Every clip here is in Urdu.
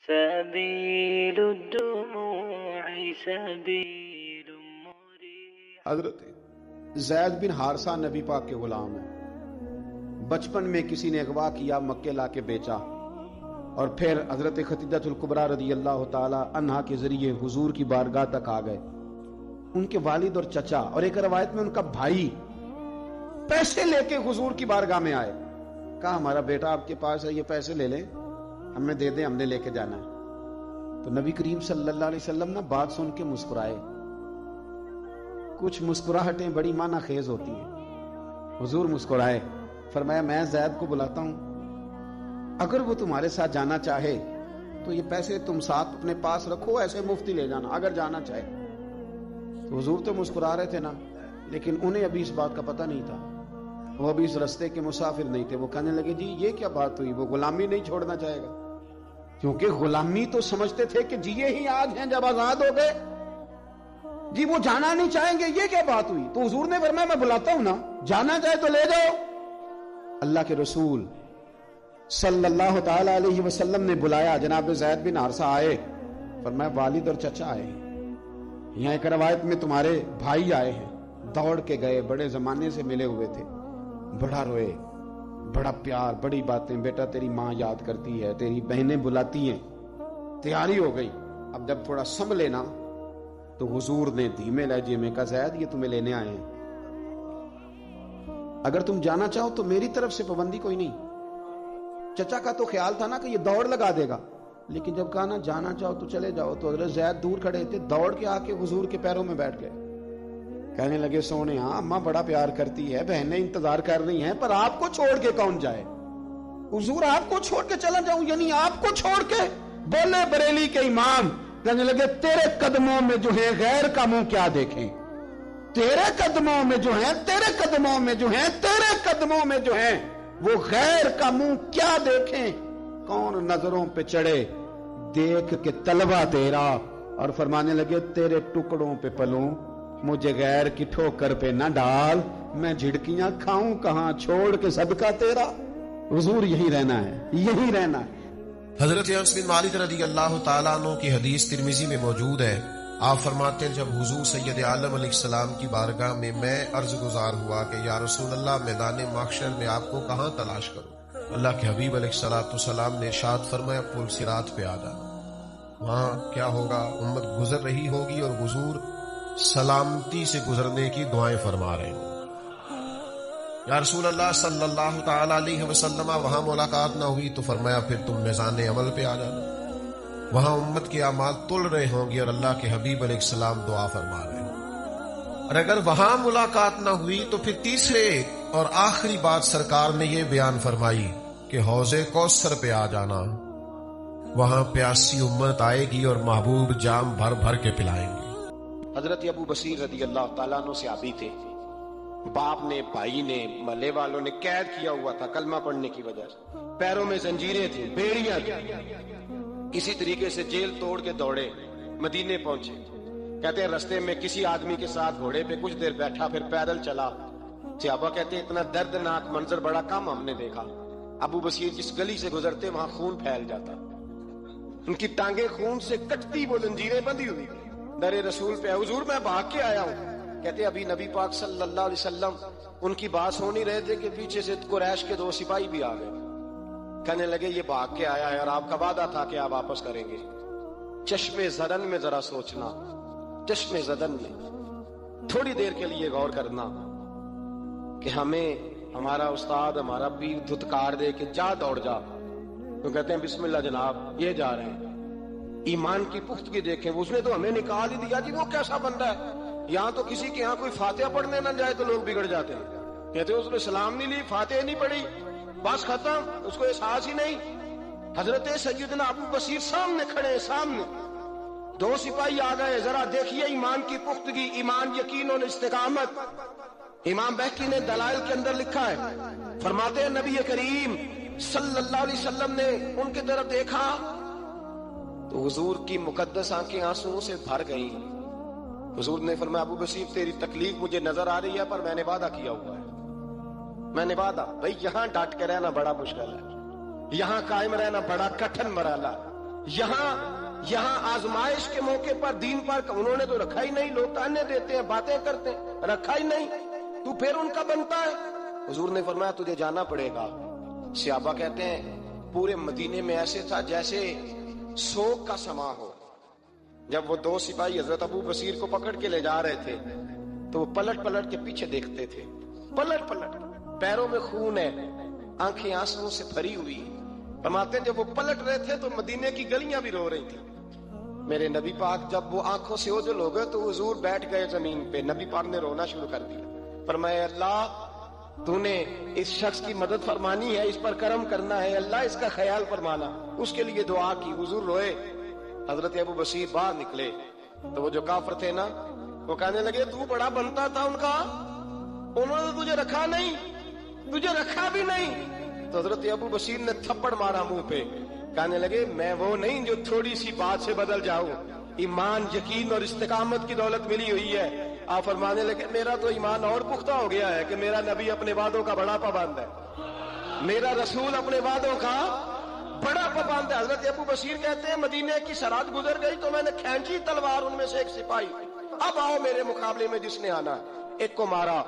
سبيل الدموع سبيل مريح. حضرت زید بن حارثہ نبی پاک کے غلام ہیں. بچپن میں کسی نے اغوا کیا، مکے لا کے بیچا، اور پھر حضرت خدیجہ الکبریٰ رضی اللہ تعالی عنہا کے ذریعے حضور کی بارگاہ تک آ گئے. ان کے والد اور چچا اور ایک روایت میں ان کا بھائی پیسے لے کے حضور کی بارگاہ میں آئے. کہا ہمارا بیٹا آپ کے پاس ہے، یہ پیسے لے لیں، ہمیں دے دیں، ہم نے لے کے جانا ہے. تو نبی کریم صلی اللہ علیہ وسلم نے بات سن کے مسکرائے. کچھ مسکراہٹیں بڑی معنی خیز ہوتی ہیں. حضور مسکرائے، فرمایا میں زید کو بلاتا ہوں، اگر وہ تمہارے ساتھ جانا چاہے تو یہ پیسے تم ساتھ اپنے پاس رکھو، ایسے مفتی لے جانا اگر جانا چاہے. تو حضور تو مسکرا رہے تھے نا، لیکن انہیں ابھی اس بات کا پتہ نہیں تھا، وہ ابھی اس رستے کے مسافر نہیں تھے. وہ کہنے لگے جی یہ کیا بات ہوئی، وہ غلامی نہیں چھوڑنا چاہے گا؟ کیونکہ غلامی تو سمجھتے تھے کہ جی یہی آج ہیں جب آزاد ہو گئے، جی وہ جانا نہیں چاہیں گے، یہ کیا بات ہوئی؟ تو حضور نے فرمایا میں بلاتا ہوں نا، جانا چاہے تو لے جاؤ. اللہ کے رسول صلی اللہ تعالی علیہ وسلم نے بلایا، جناب زید بن حارثہ آئے، فرمایا والد اور چچا آئے ہیں. یہاں ایک روایت میں تمہارے بھائی آئے ہیں. دوڑ کے گئے، بڑے زمانے سے ملے ہوئے تھے، بڑا روئے، بڑا پیار، بڑی باتیں. بیٹا تیری ماں یاد کرتی ہے، تیری بہنیں بلاتی ہیں. تیاری ہو گئی. اب جب تھوڑا سنبھلے نا تو حضور نے دھیمے لہجے میں کہا زید یہ تمہیں لینے آئے ہیں، اگر تم جانا چاہو تو میری طرف سے پابندی کوئی نہیں. چچا کا تو خیال تھا نا کہ یہ دوڑ لگا دے گا، لیکن جب کہا نا جانا چاہو تو چلے جاؤ، تو حضرت زید دور کھڑے تھے، دوڑ کے آ کے حضور کے پیروں میں بیٹھ گئے. کہنے لگے سونے ہاں اماں بڑا پیار کرتی ہے، بہنیں انتظار کر رہی ہیں، پر آپ کو چھوڑ کے کون جائے؟ حضور آپ کو چھوڑ کے چلا جاؤں، یعنی آپ کو چھوڑ کے؟ بولے بریلی کے امام، کہنے لگے تیرے قدموں میں جو ہے غیر کا منہ کیا دیکھیں، تیرے قدموں میں جو ہیں، تیرے قدموں میں جو ہیں، تیرے قدموں میں جو ہیں وہ غیر کا منہ کیا دیکھیں؟ کون نظروں پہ چڑھے دیکھ کے طلبہ تیرا، اور فرمانے لگے تیرے ٹکڑوں پہ پلوں، مجھے غیر کی ٹھوکر پہ نہ ڈال، میں جھڑکیاں کھاؤں کہاں چھوڑ کے صدقہ تیرا. حضور یہی رہنا ہے، یہی رہنا ہے. حضرت انس بن مالک رضی اللہ تعالیٰ عنہ کی حدیث ترمذی میں موجود ہے. آپ فرماتے ہیں جب حضور سید عالم علیہ السلام کی بارگاہ میں میں عرض گزار ہوا کہ یا رسول اللہ میدان محشر میں آپ کو کہاں تلاش کروں؟ اللہ کے حبیب علیہ السلام نے ارشاد فرمایا پل صراط پہ آ جانا. وہاں کیا ہوگا؟ امت گزر رہی ہوگی اور حضور سلامتی سے گزرنے کی دعائیں فرما رہے ہیں. یا رسول اللہ صلی اللہ تعالی علیہ وسلم وہاں ملاقات نہ ہوئی تو فرمایا پھر تم میزان عمل پہ آ جانا، وہاں امت کے اعمال تل رہے ہوں گے اور اللہ کے حبیب علیہ السلام دعا فرما رہے ہیں. اور اگر وہاں ملاقات نہ ہوئی تو پھر تیسرے اور آخری بات سرکار نے یہ بیان فرمائی کہ حوض کوثر پہ آ جانا، وہاں پیاسی امت آئے گی اور محبوب جام بھر بھر کے پلائیں گے. حضرت ابو بصیر رضی اللہ تعالیٰ عنہ صحابی تھے. باپ نے، بھائی نے، محلے والوں نے قید کیا ہوا تھا کلمہ پڑھنے کی وجہ سے، پیروں میں زنجیریں تھیں، بیڑیاں تھیں. کسی طریقے سے جیل توڑ کے دوڑے مدینے پہنچے. کہتے ہیں رستے میں کسی آدمی کے ساتھ گھوڑے پہ کچھ دیر بیٹھا، پھر پیدل چلا. صحابہ کہتے ہیں اتنا دردناک منظر بڑا کم ہم نے دیکھا. ابو بصیر جس گلی سے گزرتے وہاں خون پھیل جاتا، ان کی ٹانگیں خون سے کٹتی، وہ زنجیریں بندھی ہوئی. در رسول پہ حضور میں بھاگ کے آیا ہوں. کہتے ابھی نبی پاک صلی اللہ علیہ وسلم ان کی بات ہو نہیں رہے تھے کہ پیچھے سے قریش کے 2 سپاہی بھی آ گئے. کہنے لگے یہ بھاگ کے آیا ہے اور آپ کا وعدہ تھا کہ آپ واپس کریں گے. چشم زدن میں ذرا سوچنا، چشم زدن میں تھوڑی دیر کے لیے غور کرنا کہ ہمیں ہمارا استاد، ہمارا پیر دھتکار دے کہ جا دوڑ جا، تو کہتے ہیں بسم اللہ جناب یہ جا رہے ہیں. ایمان کی پختگی دیکھیں، اس نے تو ہمیں نکال ہی دیا جی. وہ کیسا بندہ ہے، یہاں تو کسی کے یہاں کوئی فاتحہ پڑھنے نہ جائے تو لوگ بگڑ جاتے ہیں. کہتے ہیں اس نے سلام نہیں لی، فاتحہ نہیں پڑھی، بس ختم، اس کو احساس ہی نہیں. حضرت سیدنا ابو بصیر سامنے کھڑے، سامنے 2 سپاہی آ گئے. ذرا دیکھیے ایمان کی پختگی، ایمان، یقین اور استقامت. امام بہقی نے دلائل کے اندر لکھا ہے، فرماتے ہیں نبی کریم صلی اللہ علیہ وسلم نے ان کی طرف دیکھا تو حضور کی مقدس آنکھیں آنسوؤں سے بھر گئیں. حضور نے فرمایا ابو بصیر تیری تکلیف مجھے نظر آ رہی ہے، پر میں نے وعدہ کیا ہوا ہے، میں نے وعدہ. بھائی یہاں ڈٹ کے رہنا بڑا مشکل ہے، یہاں قائم رہنا بڑا کٹھن مرحلہ ہے. یہاں آزمائش کے موقع پر دین پر انہوں نے تو رکھا ہی نہیں، لوگ تانے دیتے ہیں، باتیں کرتے ہیں، رکھا ہی نہیں، تو پھر ان کا بنتا ہے۔ حضور نے فرمایا تجھے جانا پڑے گا۔ صحابہ کہتے ہیں پورے مدینے میں ایسے تھا جیسے سوگ کا سما ہو۔ جب وہ دو سپاہی حضرت ابو بصیر کو پکڑ کے لے جا رہے تھے تو وہ پلٹ پلٹ کے پیچھے دیکھتے تھے، پلٹ پلٹ، پیروں میں خون ہے، آنکھیں آنسوں سے بھری ہوئی۔ فرماتے ہیں جب وہ پلٹ رہے تھے تو مدینے کی گلیاں بھی رو رہی تھی۔ میرے نبی پاک جب وہ آنکھوں سے اوجھل ہو گئے تو حضور بیٹھ گئے زمین پہ، نبی پاک نے رونا شروع کر دیا۔ فرمایا اللہ تو نے اس شخص کی مدد فرمانی ہے، اس پر کرم کرنا ہے، اللہ اس کا خیال فرمانا، اس کے لیے دعا کی۔ حضور روئے۔ حضرت ابو بصیر باہر نکلے تو وہ جو کافر تھے نا وہ کہنے لگے تو بڑا بنتا تھا ان کا، انہوں نے تجھے رکھا نہیں، تجھے رکھا بھی نہیں۔ تو حضرت ابو بصیر نے تھپڑ مارا منہ پہ، کہنے لگے میں وہ نہیں جو تھوڑی سی بات سے بدل جاؤں، ایمان، یقین اور استقامت کی دولت ملی ہوئی ہے۔ آپ فرمانے لگے میرا تو ایمان اور پختہ ہو گیا ہے کہ میرا نبی اپنے وعدوں کا بڑا پابند ہے، میرا رسول اپنے وعدوں کا بڑا پابند ہے۔ حضرت ابو بصیر کہتے ہیں مدینے کی سرحد گزر گئی تو میں نے کھینچی تلوار، ان میں سے ایک سپاہی، اب آؤ میرے مقابلے میں جس نے آنا۔ ایک کو مارا،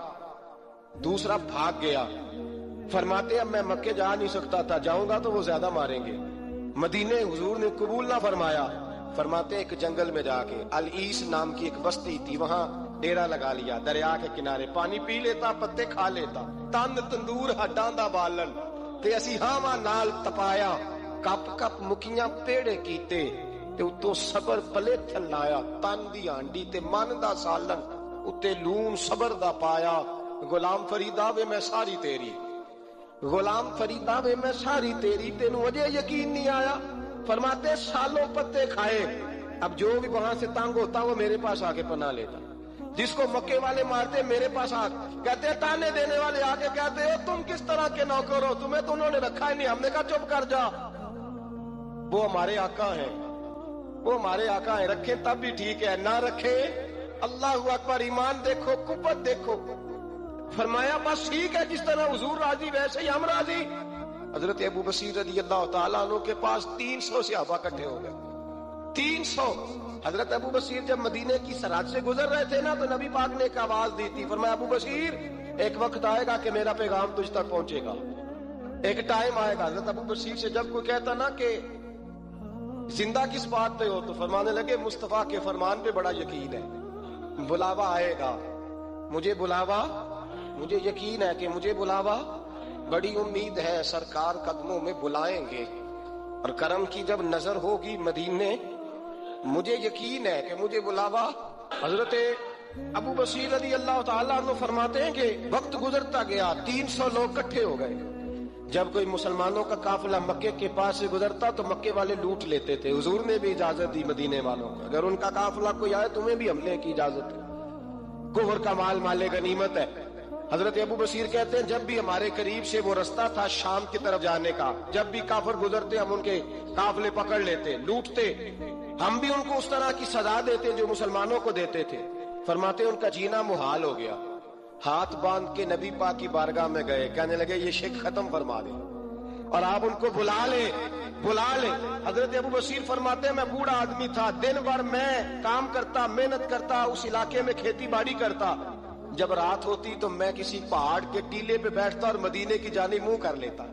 دوسرا بھاگ گیا۔ فرماتے اب میں مکے جا نہیں سکتا تھا، جاؤں گا تو وہ زیادہ ماریں گے۔ مدینے حضور نے قبول نہ فرمایا۔ فرماتے ایک جنگل میں جا کے العیس نام کی ایک بستی تھی، وہاں ڈیرا لگا لیا، دریا کے کنارے، پانی پی لیتا، پتے کھا لیتا، تن تندور ہڈاں دا بالن تے اسی ہاواں نال تپایا، کپ کپ مکیاں پیڑے کیتے تے اتوں صبر پلے تھلایا، تن دی ہانڈی تے من دا سالن اتے لون صبر دا پایا۔ غلام فریدا وے میں ساری تیری، غلام فریدا وے میں ساری تیری، تینوں اجے یقین نہیں آیا۔ فرماتے سالوں پتے کھائے، اب جو بھی وہاں سے تنگ ہوتا وہ میرے پاس آ کے پناہ لیتا، جس کو مکے والے مارتے میرے پاس آ کہتے، تانے دینے والے آ کے کہتے ہو تم کس طرح کے نوکر ہو، تمہیں تو انہوں نے رکھا ہی نہیں۔ ہم نے کہا چپ کر جا، وہ ہمارے آقا ہیں، وہ ہمارے آقا ہیں، رکھیں تب بھی ٹھیک ہے، نہ رکھیں اللہ اکبر، ایمان دیکھو، قوت دیکھو۔ فرمایا بس ٹھیک ہے، جس طرح حضور راضی ویسے ہی ہم راضی۔ حضرت ابو بصیر رضی اللہ تعالیٰ عنہ کے پاس 300 صحابہ اکٹھے ہو گئے، 300۔ حضرت ابو بصیر جب مدینے کی سرحد سے گزر رہے تھے نا تو نبی پاک نے ایک آواز دی تھی، فرمایا ابو بصیر ایک وقت آئے گا کہ میرا پیغام تجھ تک پہنچے گا، ایک ٹائم آئے گا۔ حضرت ابو بصیر سے جب کوئی کہتا نا کہ زندہ کس بات پہ ہو تو فرمانے لگے مصطفیٰ کے فرمان پہ بڑا یقین ہے، بلاوا آئے گا، مجھے بلاوا، مجھے یقین ہے کہ مجھے بلاوا، بڑی امید ہے سرکار قدموں میں بلائیں گے، اور کرم کی جب نظر ہوگی مدینے، مجھے یقین ہے کہ مجھے بلاوا۔ حضرت ابو بصیر رضی اللہ تعالیٰ عنہ فرماتے ہیں کہ وقت گزرتا گیا، 300 لوگ اکٹھے ہو گئے۔ جب کوئی مسلمانوں کا قافلہ مکے کے پاس سے گزرتا تو مکے والے لوٹ لیتے تھے۔ حضور نے بھی اجازت دی مدینے والوں کو، اگر ان کا قافلہ کوئی آئے تمہیں بھی حملے کی اجازت ہے، کفر کا مال مال غنیمت ہے۔ حضرت ابو بصیر کہتے ہیں جب بھی ہمارے قریب سے وہ رستہ تھا شام کی طرف جانے کا، جب بھی کافر گزرتے ہم ان کے قافلے پکڑ لیتے، لوٹتے، ہم بھی ان کو اس طرح کی سزا دیتے جو مسلمانوں کو دیتے تھے۔ فرماتے ان کا جینا محال ہو گیا، ہاتھ باندھ کے نبی پاک کی بارگاہ میں گئے، کہنے لگے یہ شرک ختم فرما دیں اور آپ ان کو بلا لیں، بلا لیں۔ حضرت ابو بصیر فرماتے ہیں میں بوڑھا آدمی تھا، دن بھر میں کام کرتا، محنت کرتا، اس علاقے میں کھیتی باڑی کرتا، جب رات ہوتی تو میں کسی پہاڑ کے ٹیلے پہ بیٹھتا اور مدینے کی جانب منہ کر لیتا،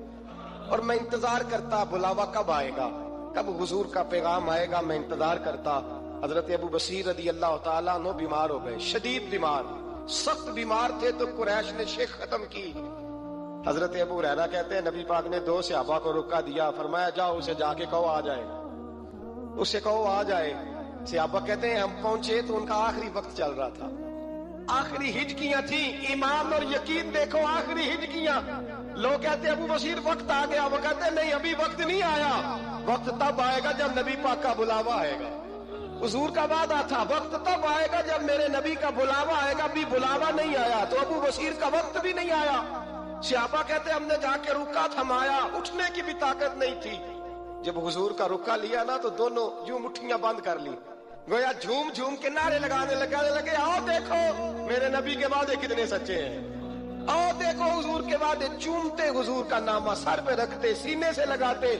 اور میں انتظار کرتا بلاوا کب آئے گا، کب حضور کا پیغام آئے گا، میں انتظار کرتا۔ حضرت ابو بصیر رضی اللہ تعالیٰ عنہ بیمار ہو گئے، شدید بیمار، سخت بیمار تھے، تو قریش نے شیخ ختم کی۔ حضرت ابو ہریرہ کہتے ہیں نبی پاک نے 2 صحابہ کو روکا دیا، فرمایا جاؤ اسے جا کے کہو آ جائے، اسے کہو آ جائے۔ صحابہ کہتے ہیں ہم پہنچے تو ان کا آخری وقت چل رہا تھا، آخری ہجکیاں تھیں، ایمان اور یقین دیکھو، آخری ہجکیاں۔ لوگ کہتے ہیں ابو بصیر وقت آ گیا، وہ کہتے ہیں نہیں ابھی وقت نہیں آیا، وقت تب آئے گا جب نبی پاک کا بلاوا آئے گا۔ حضور کا وعدہ تھا وقت تب آئے گا جب میرے نبی کا بلاوا آئے گا، ابھی بلاوا نہیں آیا تو ابو بصیر کا وقت بھی نہیں آیا۔ صحابہ کہتے ہیں ہم نے جا کے رکا، تھمایا، اٹھنے کی بھی طاقت نہیں تھی۔ جب حضور کا رکا لیا نا تو دونوں یوں مٹھیاں بند کر لی، گویا جھوم جھوم کے نعرے لگانے لگے آؤ دیکھو میرے نبی کے وعدے کتنے سچے ہیں، آؤ دیکھو حضور کے وعدے، چومتے حضور کا نامہ، سر پہ رکھتے، سینے سے لگاتے۔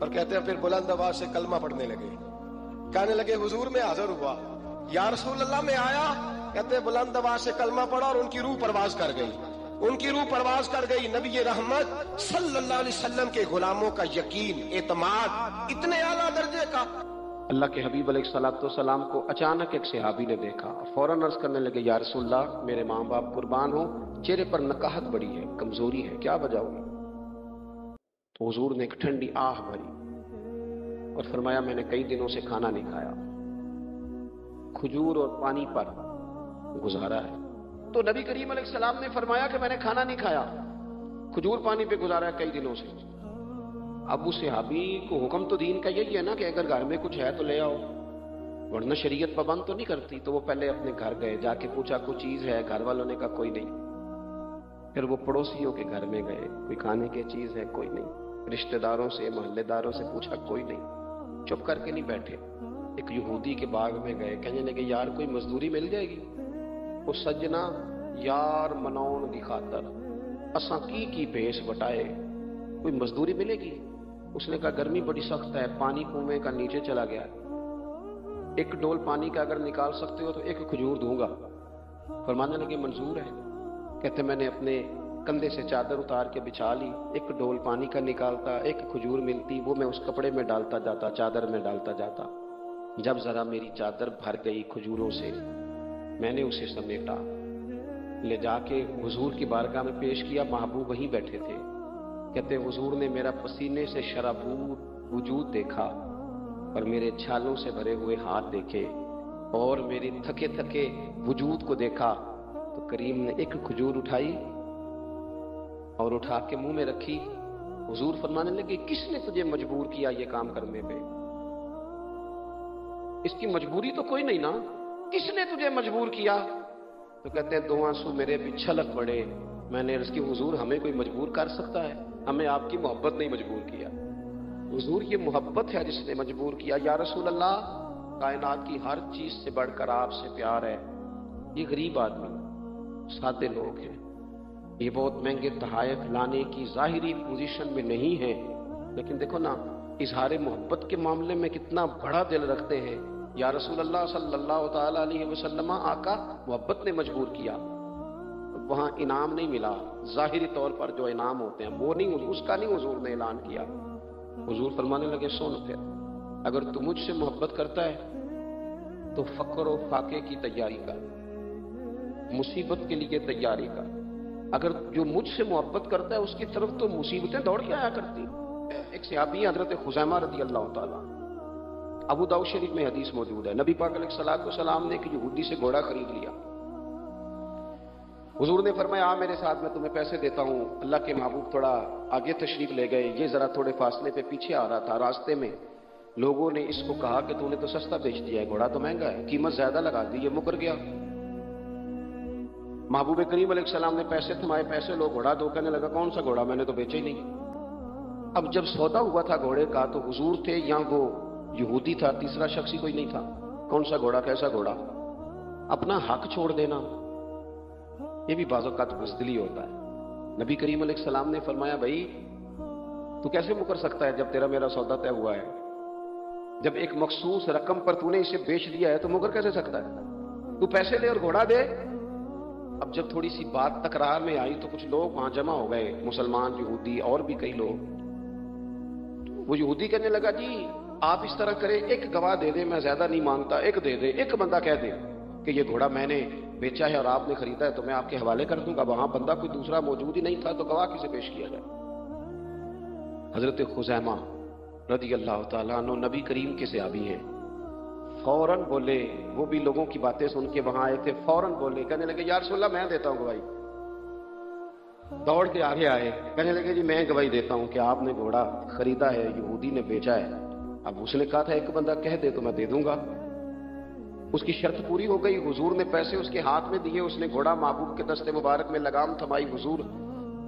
اور کہتے ہیں پھر بلند آواز سے کلمہ پڑھنے لگے. کہنے لگے حضور میں حاضر ہوا. یا رسول اللہ میں آیا. کہتے ہیں بلند آواز سے کلمہ پڑھا اور ان کی روح پرواز کر گئی. ان کی روح پرواز کر گئی. نبی رحمت صلی اللہ علیہ وسلم کے غلاموں کا یقین، اعتماد اتنے اعلیٰ درجے کا. اللہ کے حبیب علیہ الصلوۃ والسلام کو اچانک ایک صحابی نے دیکھا. فوراً عرض کرنے لگے یا رسول اللہ میرے ماں باپ قربان ہو، چہرے پر نکاہت بڑی ہے، کمزوری ہے، کیا وجہ ہوگی؟ تو حضور نے ایک ٹھنڈی آہ بھری اور فرمایا میں نے کئی دنوں سے کھانا نہیں کھایا، کھجور اور پانی پر گزارا ہے. تو نبی کریم علیہ السلام نے فرمایا کہ میں نے کھانا نہیں کھایا، کھجور پانی پہ گزارا ہے کئی دنوں سے. اب اس صحابی کو حکم تو دین کا یہی ہے نا کہ اگر گھر میں کچھ ہے تو لے آؤ، ورنہ شریعت پابند تو نہیں کرتی. تو وہ پہلے اپنے گھر گئے، جا کے پوچھا کوئی چیز ہے؟ گھر والوں نے کہا کوئی نہیں. پھر وہ پڑوسیوں کے گھر میں گئے، کوئی کھانے کی چیز ہے؟ کوئی نہیں. رشتہ داروں سے، محلے داروں سے پوچھا، کوئی نہیں. چپ کر کے نہیں بیٹھے. ایک یہودی کے باغ میں گئے، کہنے لگے یار کوئی مزدوری مل جائے گی؟ وہ سجنا یار مناؤن دی خاطر اساں کی بھیس بٹائے، کوئی مزدوری ملے گی؟ اس نے کہا گرمی بڑی سخت ہے، پانی کنویں کا نیچے چلا گیا، ایک ڈول پانی کا اگر نکال سکتے ہو تو ایک کھجور دوں گا. فرمانے لگے منظور ہے. کہتے میں نے اپنے کندھے سے چادر اتار کے بچھا لی، ایک ڈول پانی کا نکالتا، ایک کھجور ملتی، وہ میں اس کپڑے میں ڈالتا جاتا، چادر میں ڈالتا جاتا. جب ذرا میری چادر بھر گئی کھجوروں سے، میں نے اسے سمیٹا، لے جا کے حضور کی بارگاہ میں پیش کیا. محبوب وہیں بیٹھے تھے. کہتے حضور نے میرا پسینے سے شرابور وجود دیکھا اور میرے چھالوں سے بھرے ہوئے ہاتھ دیکھے اور میری تھکے تھکے وجود کو دیکھا. تو کریم نے ایک کھجور اٹھائی اور اٹھا کے منہ میں رکھی. حضور فرمانے لگے کس نے تجھے مجبور کیا یہ کام کرنے پہ؟ اس کی مجبوری تو کوئی نہیں نا، کس نے تجھے مجبور کیا؟ تو کہتے ہیں دو آنسو میرے بھی چھلک پڑے. میں نے عرض کی حضور ہمیں کوئی مجبور کر سکتا ہے؟ ہمیں آپ کی محبت نہیں مجبور کیا. حضور یہ محبت ہے جس نے مجبور کیا. یا رسول اللہ کائنات کی ہر چیز سے بڑھ کر آپ سے پیار ہے. یہ غریب آدمی، سادے لوگ ہیں، یہ بہت مہنگے تحائف لانے کی ظاہری پوزیشن میں نہیں ہے، لیکن دیکھو نا اظہار محبت کے معاملے میں کتنا بڑا دل رکھتے ہیں. یا رسول اللہ صلی اللہ تعالی علیہ وسلم آقا محبت نے مجبور کیا. وہاں انعام نہیں ملا، ظاہری طور پر جو انعام ہوتے ہیں وہ نہیں، اس کا نہیں حضور نے اعلان کیا. حضور فرمانے لگے سن پھر، اگر تو مجھ سے محبت کرتا ہے تو فقر و فاقے کی تیاری کر، مصیبت کے لیے تیاری کر. اگر جو مجھ سے محبت کرتا ہے اس کی طرف تو مصیبتیں دوڑ کے آیا کرتی. ایک صحابی حضرت خزیمہ رضی اللہ تعالیٰ، ابو داؤد شریف میں حدیث موجود ہے، نبی پاک علیہ الصلوۃ والسلام نے ایک یہودی سے گھوڑا خرید لیا. حضور نے فرمایا آ میرے ساتھ، میں تمہیں پیسے دیتا ہوں. اللہ کے محبوب تھوڑا آگے تشریف لے گئے، یہ ذرا تھوڑے فاصلے پہ پیچھے آ رہا تھا. راستے میں لوگوں نے اس کو کہا کہ تو نے تو سستا بیچ دیا ہے، گھوڑا تو مہنگا ہے، قیمت زیادہ لگا دی. یہ مکر گیا. محبوب کریم علیہ السلام نے پیسے تھمائے، پیسے لو گھوڑا دو. کہنے لگا کون سا گھوڑا، میں نے تو بیچا ہی نہیں. اب جب سودا ہوا تھا گھوڑے کا تو حضور تھے یا وہ یہودی تھا، تیسرا شخص ہی کوئی نہیں تھا. کون سا گھوڑا، کیسا گھوڑا؟ اپنا حق چھوڑ دینا یہ بھی بعض اوقات بزدلی ہوتا ہے. نبی کریم علیہ السلام نے فرمایا بھائی تو کیسے مکر سکتا ہے جب تیرا میرا سودا طے ہوا ہے؟ جب ایک مخصوص رقم پر تو نے اسے بیچ دیا ہے تو مکر کیسے سکتا ہے؟ تو پیسے دے اور گھوڑا دے. اب جب تھوڑی سی بات تکرار میں آئی تو کچھ لوگ وہاں جمع ہو گئے، مسلمان، یہودی اور بھی کئی لوگ. وہ یہودی کہنے لگا جی آپ اس طرح کریں، ایک گواہ دے دیں، میں زیادہ نہیں مانگتا، ایک دے دیں، ایک بندہ کہہ دے کہ یہ گھوڑا میں نے بیچا ہے اور آپ نے خریدا ہے تو میں آپ کے حوالے کر دوں گا. وہاں بندہ کوئی دوسرا موجود ہی نہیں تھا تو گواہ کسے پیش کیا جائے؟ حضرت خزیمہ رضی اللہ تعالیٰ عنہ نبی کریم کے صحابی ہیں، فوراً بولے. وہ بھی لوگوں کی باتیں سن کے وہاں آئے تھے، فوراً بولے، کہنے لگے یا رسول اللہ میں دیتا ہوں گواہی. دوڑ کے آگے آئے، کہنے لگے جی میں گواہی دیتا ہوں کہ آپ نے گھوڑا خریدا ہے، یہودی نے بیچا ہے. اب اس نے کہا تھا ایک بندہ کہہ دے تو میں دے دوں گا. اس کی شرط پوری ہو گئی. حضور نے پیسے اس کے ہاتھ میں دیے، اس نے گھوڑا محبوب کے دستے مبارک میں لگام تھمائی. حضور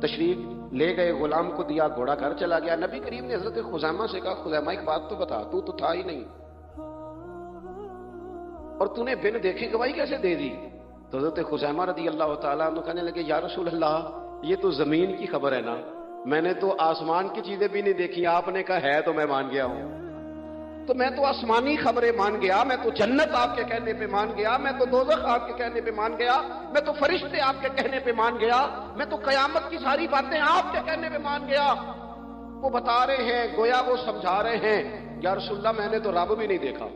تشریف لے گئے، غلام کو دیا، گھوڑا گھر چلا گیا. نبی کریم نے حضرت خزیمہ سے کہا خزیمہ ایک بات تو بتا، تو تھا ہی نہیں اور تو نے بن دیکھے گواہی کیسے دے دی؟ تو حضرت خزیمہ رضی اللہ تعالیٰ عنہ کہنے لگے یا رسول اللہ یہ تو زمین کی خبر ہے نا، میں نے تو آسمان کی چیزیں بھی نہیں دیکھی، آپ نے کہا ہے تو میں مان گیا ہوں۔ تو میں تو آسمانی خبریں مان گیا، میں تو جنت آپ کے کہنے پہ مان گیا، میں تو دوزخ آپ کے کہنے پہ مان گیا، میں تو فرشتے آپ کے کہنے پہ مان گیا، میں تو قیامت کی ساری باتیں آپ کے کہنے پہ مان گیا۔ وہ بتا رہے ہیں، گویا وہ سمجھا رہے ہیں، یا رسول اللہ میں نے تو رب بھی نہیں دیکھا،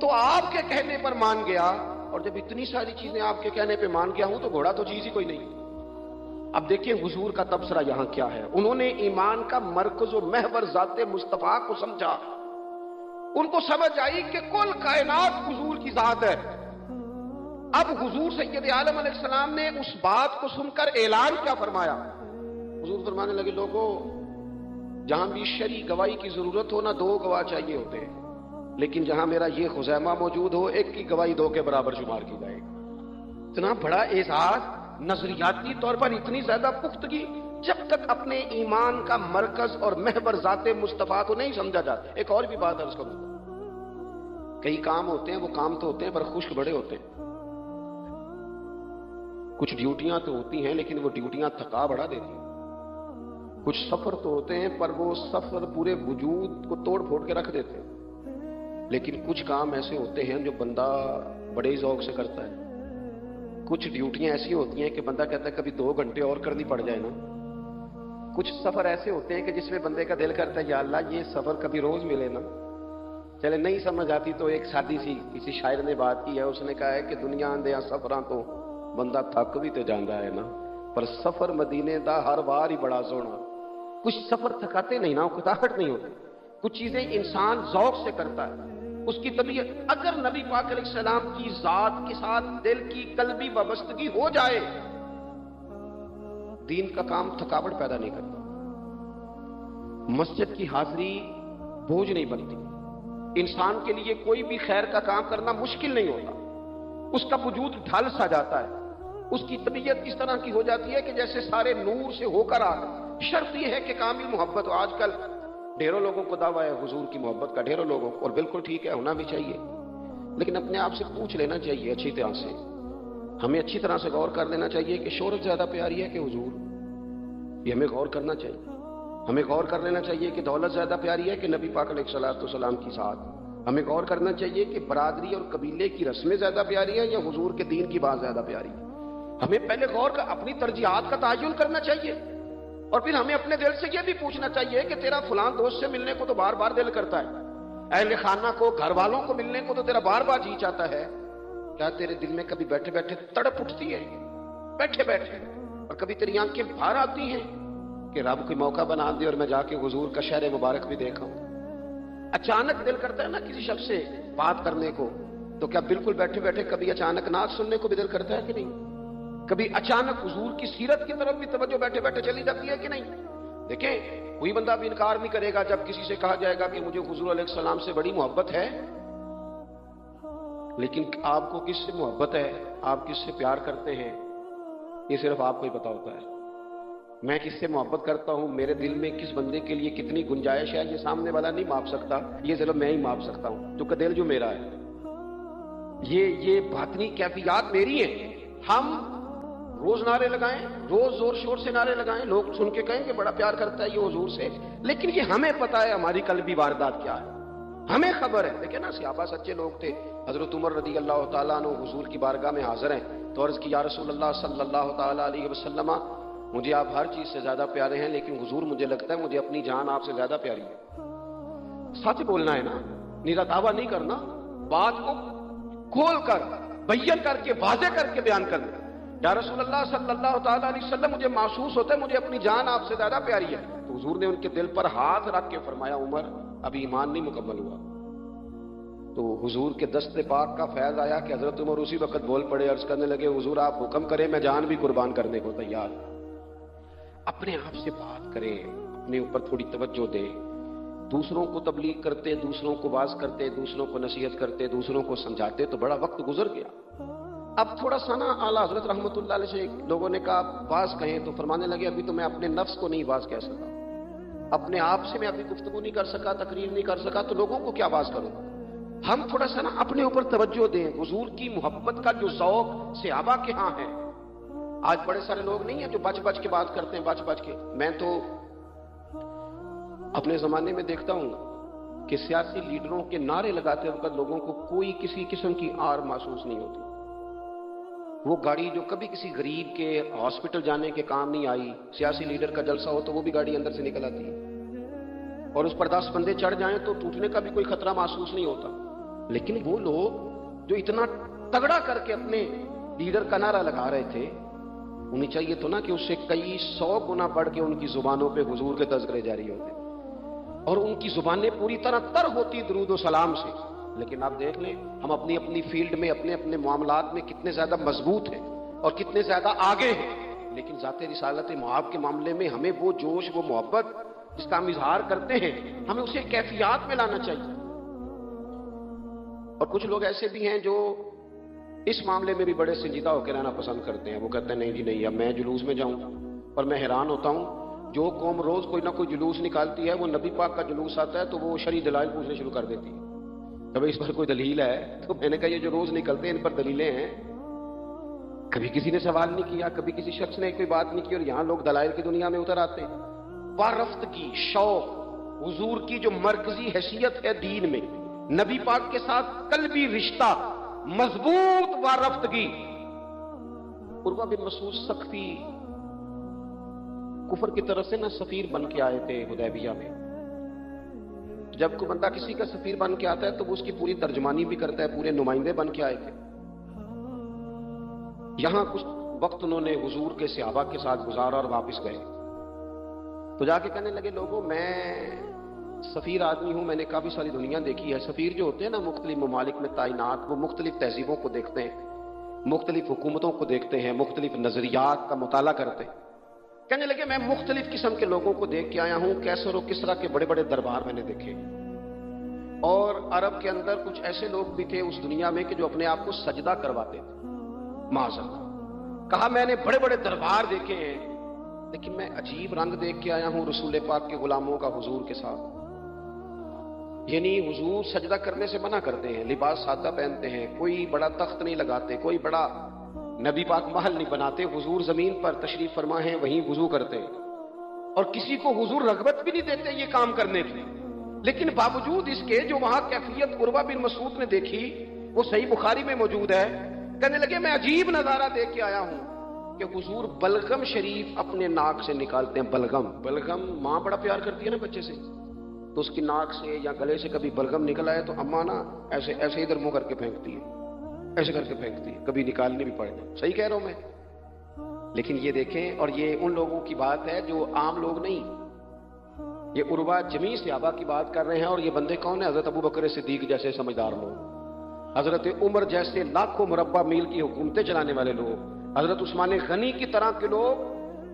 تو آپ کے کہنے پر مان گیا۔ اور جب اتنی ساری چیزیں آپ کے کہنے پہ مان گیا ہوں تو گھوڑا تو چیز ہی کوئی نہیں۔ اب دیکھیں حضور کا تبصرہ یہاں کیا ہے۔ انہوں نے ایمان کا مرکز و محور ذات مصطفیٰ کو سمجھا، ان کو سمجھ آئی کہ کل کائنات حضور کی ذات ہے۔ اب حضور سید عالم علیہ السلام نے اس بات کو سن کر اعلان کیا فرمایا؟ حضور فرمانے لگے، لوگوں جہاں بھی شرعی گواہی کی ضرورت ہو نہ 2 گواہ چاہیے ہوتے ہیں، لیکن جہاں میرا یہ خزیمہ موجود ہو، ایک کی گواہی 2 کے برابر شمار کی جائے گی۔ اتنا بڑا اعزاز، نظریاتی طور پر اتنی زیادہ پختگی، جب تک اپنے ایمان کا مرکز اور محور ذات مصطفیٰ کو نہیں سمجھا جاتا۔ ایک اور بھی بات عرض کروں، کئی کام ہوتے ہیں، وہ کام تو ہوتے ہیں پر خشک بڑے ہوتے ہیں۔ کچھ ڈیوٹیاں تو ہوتی ہیں لیکن وہ ڈیوٹیاں تھکا بڑھا دیتی ہیں۔ کچھ سفر تو ہوتے ہیں پر وہ سفر پورے وجود کو توڑ پھوڑ کے رکھ دیتے ہیں۔ لیکن کچھ کام ایسے ہوتے ہیں جو بندہ بڑے ذوق سے کرتا ہے۔ کچھ ڈیوٹیاں ایسی ہوتی ہیں کہ بندہ کہتا ہے کبھی 2 گھنٹے اور کرنی پڑ جائے نا۔ کچھ سفر ایسے ہوتے ہیں کہ جس میں بندے کا دل کرتا ہے یا اللہ یہ سفر کبھی روز ملے نا۔ چلے نہیں سمجھ آتی تو ایک سادی سی کسی شاعر نے بات کی ہے، اس نے کہا ہے کہ دنیا اندیاں سفراں تو بندہ تھک بھی تو جاندا ہے نا، پر سفر مدینے دا ہر بار ہی بڑا سونا۔ کچھ سفر تھکاتے نہیں نا، کتاہٹ نہیں ہوتی۔ کچھ چیزیں انسان ذوق سے کرتا ہے، اس کی طبیعت۔ اگر نبی پاک علیہ السلام کی ذات کے ساتھ دل کی قلبی وابستگی ہو جائے، دین کا کام تھکاوٹ پیدا نہیں کرتا، مسجد کی حاضری بوجھ نہیں بنتی، انسان کے لیے کوئی بھی خیر کا کام کرنا مشکل نہیں ہوتا، اس کا وجود ڈھل سا جاتا ہے، اس کی طبیعت اس طرح کی ہو جاتی ہے کہ جیسے سارے نور سے ہو کر آ گئے۔ شرط یہ ہے کہ کامل محبت ہو۔ آج کل ڈھیروں لوگوں کو دعویٰ ہے حضور کی محبت کا، ڈھیروں لوگوں کو، اور بالکل ٹھیک ہے، ہونا بھی چاہیے، لیکن اپنے آپ سے پوچھ لینا چاہیے اچھی طرح سے، ہمیں اچھی طرح سے غور کر لینا چاہیے کہ شہرت زیادہ پیاری ہے کہ حضور؟ یہ ہمیں غور کرنا چاہیے۔ ہمیں غور کر لینا چاہیے کہ دولت زیادہ پیاری ہے کہ نبی پاک علیہ السلام کی ساتھ؟ ہمیں غور کرنا چاہیے کہ برادری اور قبیلے کی رسمیں زیادہ پیاری ہیں یا حضور کے دین کی بات زیادہ پیاری ہے؟ ہمیں پہلے غور کا اپنی ترجیحات کا تعین کرنا چاہیے، اور پھر ہمیں اپنے دل سے یہ بھی پوچھنا چاہیے کہ تیرا فلاں دوست سے ملنے کو تو بار بار دل کرتا ہے، اہل خانہ کو، گھر والوں کو ملنے کو تو تیرا بار بار جی چاہتا ہے، کیا تیرے دل میں کبھی بیٹھے بیٹھے تڑپ اٹھتی ہے؟ بیٹھے بیٹھے اور کبھی تیری آنکھیں باہر آتی ہیں کہ رب کوئی موقع بنا دے اور میں جا کے حضور کا شہر مبارک بھی دیکھا ہوں؟ اچانک دل کرتا ہے نا کسی شخص سے بات کرنے کو، تو کیا بالکل بیٹھے بیٹھے کبھی اچانک نعت سننے کو بھی دل کرتا ہے کہ نہیں؟ کبھی اچانک حضور کی سیرت کی طرف بھی توجہ بیٹھے بیٹھے چلی جاتی ہے کہ نہیں؟ دیکھیں، کوئی بندہ بھی انکار نہیں کرے گا جب کسی سے کہا جائے گا کہ مجھے حضور علیہ السلام سے بڑی محبت ہے، لیکن آپ کو کس سے محبت ہے، آپ کس سے پیار کرتے ہیں، یہ صرف آپ کو ہی پتا ہوتا ہے۔ میں کس سے محبت کرتا ہوں، میرے دل میں کس بندے کے لیے کتنی گنجائش ہے، یہ سامنے والا نہیں ماپ سکتا، یہ صرف میں ہی ماپ سکتا ہوں، تو دل جو میرا ہے، یہ باطنی کیفیات میری ہیں۔ ہم روز نعرے لگائیں، روز زور شور سے نعرے لگائیں، لوگ سن کے کہیں کہ بڑا پیار کرتا ہے یہ حضور سے، لیکن یہ ہمیں پتا ہے ہماری قلبی واردات کیا ہے، ہمیں خبر ہے۔ دیکھیں نا، صحابہ سچے لوگ تھے۔ حضرت عمر رضی اللہ تعالیٰ عنہ حضور کی بارگاہ میں حاضر ہیں تو عرض کی، یا رسول اللہ صلی اللہ تعالیٰ علیہ وسلم، مجھے آپ ہر چیز سے زیادہ پیارے ہیں، لیکن حضور مجھے لگتا ہے مجھے اپنی جان آپ سے زیادہ پیاری ہے۔ سچ بولنا ہے نا، نیرا دعویٰ نہیں کرنا، بات کو کھول کر بیان کر کے واضح کر کے بیان کرنا۔ یا رسول اللہ صلی اللہ تعالیٰ علیہ وسلم، مجھے محسوس ہوتا ہے مجھے اپنی جان آپ سے زیادہ پیاری ہے۔ تو حضور نے ان کے دل پر ہاتھ رکھ کے فرمایا، عمر ابھی ایمان نہیں مکمل ہوا۔ تو حضور کے دست پاک کا فیض آیا کہ حضرت عمر اسی وقت بول پڑے، عرض کرنے لگے، حضور آپ حکم کریں، میں جان بھی قربان کرنے کو تیار۔ اپنے آپ سے بات کریں، اپنے اوپر تھوڑی توجہ دیں، دوسروں کو تبلیغ کرتے، دوسروں کو واعظ کرتے، دوسروں کو نصیحت کرتے، دوسروں کو سمجھاتے تو بڑا وقت گزر گیا۔ اب تھوڑا سا نا اعلیٰ حضرت رحمۃ اللہ علیہ سے لوگوں نے کہا واعظ کہیں، تو فرمانے لگے ابھی تو میں اپنے نفس کو نہیں واعظ کہہ سکا، اپنے آپ سے میں ابھی گفتگو نہیں کر سکا، تقریر نہیں کر سکا، تو لوگوں کو کیا واعظ کروں گا۔ ہم تھوڑا سا نا اپنے اوپر توجہ دیں۔ حضور کی محبت کا جو ذوق صحابہ کے ہاں ہے، آج بڑے سارے لوگ نہیں ہیں جو بچ بچ کے بات کرتے ہیں، بچ بچ کے. میں تو اپنے زمانے میں دیکھتا ہوں کہ سیاسی لیڈروں کے نعرے لگاتے وقت لوگوں کو کوئی کسی قسم کی آر محسوس نہیں ہوتی. وہ گاڑی جو کبھی کسی غریب کے ہاسپٹل جانے کے کام نہیں آئی، سیاسی لیڈر کا جلسہ ہو تو وہ بھی گاڑی اندر سے نکل آتی ہے، اور اس پر 10 بندے چڑھ جائیں تو ٹوٹنے کا بھی کوئی خطرہ محسوس نہیں ہوتا. لیکن وہ لوگ جو اتنا تگڑا کر کے اپنے لیڈر کا نعرہ لگا رہے تھے، انہیں چاہیے تو نا کہ اس سے کئی 100 گنا بڑھ کے ان کی زبانوں پہ حضور کے تذکرے جاری ہوتے، اور ان کی زبانیں پوری طرح تر ہوتی درود و سلام سے. لیکن آپ دیکھ لیں ہم اپنی اپنی فیلڈ میں اپنے اپنے معاملات میں کتنے زیادہ مضبوط ہیں اور کتنے زیادہ آگے ہیں، لیکن ذات رسالت معاب کے معاملے میں ہمیں وہ جوش، وہ محبت جس کا ہم اظہار کرتے ہیں، ہمیں اسے کیفیات میں لانا چاہیے. اور کچھ لوگ ایسے بھی ہیں جو اس معاملے میں بھی بڑے سنجیدہ ہو کے رہنا پسند کرتے ہیں. وہ کہتے ہیں نہیں جی نہیں، اب میں جلوس میں جاؤں. اور میں حیران ہوتا ہوں، جو قوم روز کوئی نہ کوئی جلوس نکالتی ہے، وہ نبی پاک کا جلوس آتا ہے تو وہ شرعی دلائل پوچھنے شروع کر دیتی ہے. کبھی اس پر کوئی دلیل ہے؟ تو میں نے کہا یہ جو روز نکلتے ہیں ان پر دلیلیں ہیں؟ کبھی کسی نے سوال نہیں کیا، کبھی کسی شخص نے کوئی بات نہیں کی، اور یہاں لوگ دلائل کی دنیا میں اتر آتے ہیں. وارفتگی، شوق، حضور کی جو مرکزی حیثیت ہے دین میں، نبی پاک کے ساتھ قلبی رشتہ، مضبوط وارفتگی. عروہ بن مسعود ثقفی کفر کی طرف سے نہ سفیر بن کے آئے تھے حدیبیہ میں. جب کوئی بندہ کسی کا سفیر بن کے آتا ہے تو وہ اس کی پوری ترجمانی بھی کرتا ہے، پورے نمائندے بن کے آئے تھے. یہاں کچھ وقت انہوں نے حضور کے صحابہ کے ساتھ گزارا اور واپس گئے تو جا کے کہنے لگے لوگوں میں سفیر آدمی ہوں، میں نے کافی ساری دنیا دیکھی ہے. سفیر جو ہوتے ہیں نا مختلف ممالک میں تعینات، وہ مختلف تہذیبوں کو دیکھتے ہیں، مختلف حکومتوں کو دیکھتے ہیں، مختلف نظریات کا مطالعہ کرتے ہیں. کہنے لگے میں مختلف قسم کے لوگوں کو دیکھ کے آیا ہوں، کیسر و کسرا کے بڑے بڑے دربار میں نے دیکھے، اور عرب کے اندر کچھ ایسے لوگ بھی تھے اس دنیا میں کہ جو اپنے آپ کو سجدہ کرواتے تھے. معذرت کہا میں نے بڑے بڑے دربار دیکھے ہیں، لیکن میں عجیب رنگ دیکھ کے آیا ہوں رسول پاک کے غلاموں کا حضور کے ساتھ. یعنی حضور سجدہ کرنے سے منع کرتے ہیں، لباس سادہ پہنتے ہیں، کوئی بڑا تخت نہیں لگاتے، کوئی بڑا نبی پاک محل نہیں بناتے. حضور زمین پر تشریف فرما ہیں، وہیں وضو کرتے ہیں، اور کسی کو حضور رغبت بھی نہیں دیتے یہ کام کرنے کی. لیکن باوجود اس کے جو وہاں کیفیت عروہ بن مسعود نے دیکھی وہ صحیح بخاری میں موجود ہے. کہنے لگے میں عجیب نظارہ دیکھ کے آیا ہوں کہ حضور بلغم شریف اپنے ناک سے نکالتے ہیں. بلغم ماں بڑا پیار کرتی ہے نا بچے سے، تو اس کی ناک سے یا گلے سے کبھی بلغم نکل آئے تو اماں نا ایسے ایسے ادھر منہ کر کے پھینکتی ہے، ایسے کر کے پھینکتی ہے، کبھی نکالنے بھی پڑے. صحیح کہہ رہا ہوں میں؟ لیکن یہ دیکھیں، اور یہ ان لوگوں کی بات ہے جو عام لوگ نہیں، یہ عروہ جمیع صحابہ کی بات کر رہے ہیں. اور یہ بندے کون ہیں؟ حضرت ابو بکر صدیق جیسے سمجھدار لوگ، حضرت عمر جیسے لاکھوں مربع میل کی حکومتیں چلانے والے لوگ، حضرت عثمان غنی کی طرح کے لوگ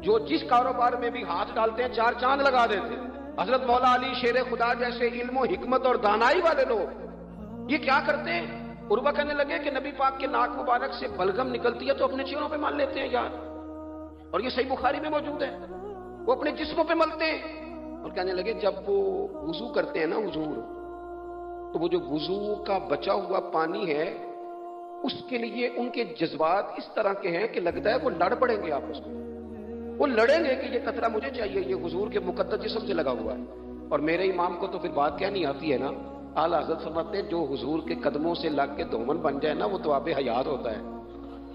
جو جس کاروبار میں بھی ہاتھ ڈالتے ہیں 4 چاند لگا دیتے ہیں، حضرت مولا علی شیر خدا جیسے علم و حکمت اور دانائی والے لوگ. یہ کیا کرتے ہیں؟ عروہ کہنے لگے کہ نبی پاک کے ناک مبارک سے بلغم نکلتی ہے تو اپنے چہروں پہ مل لیتے ہیں یار، اور یہ صحیح بخاری میں موجود ہے. وہ اپنے جسموں پہ ملتے ہیں. اور کہنے لگے جب وہ وضو کرتے ہیں نا حضور، تو وہ جو وضو کا بچا ہوا پانی ہے اس کے لیے ان کے جذبات اس طرح کے ہیں کہ لگتا ہے وہ لڑ پڑیں گے آپس میں. وہ لڑیں گے کہ یہ قطرہ مجھے چاہیے، یہ حضور کے مقدس جسم سے لگا ہوا ہے. اور میرے امام کو تو پھر بات کیا نہیں آتی ہے نا. اعلیٰ حضرت فرماتے ہیں جو حضور کے قدموں سے لگ کے دومن بن جائے نا وہ تو آب حیات ہوتا ہے.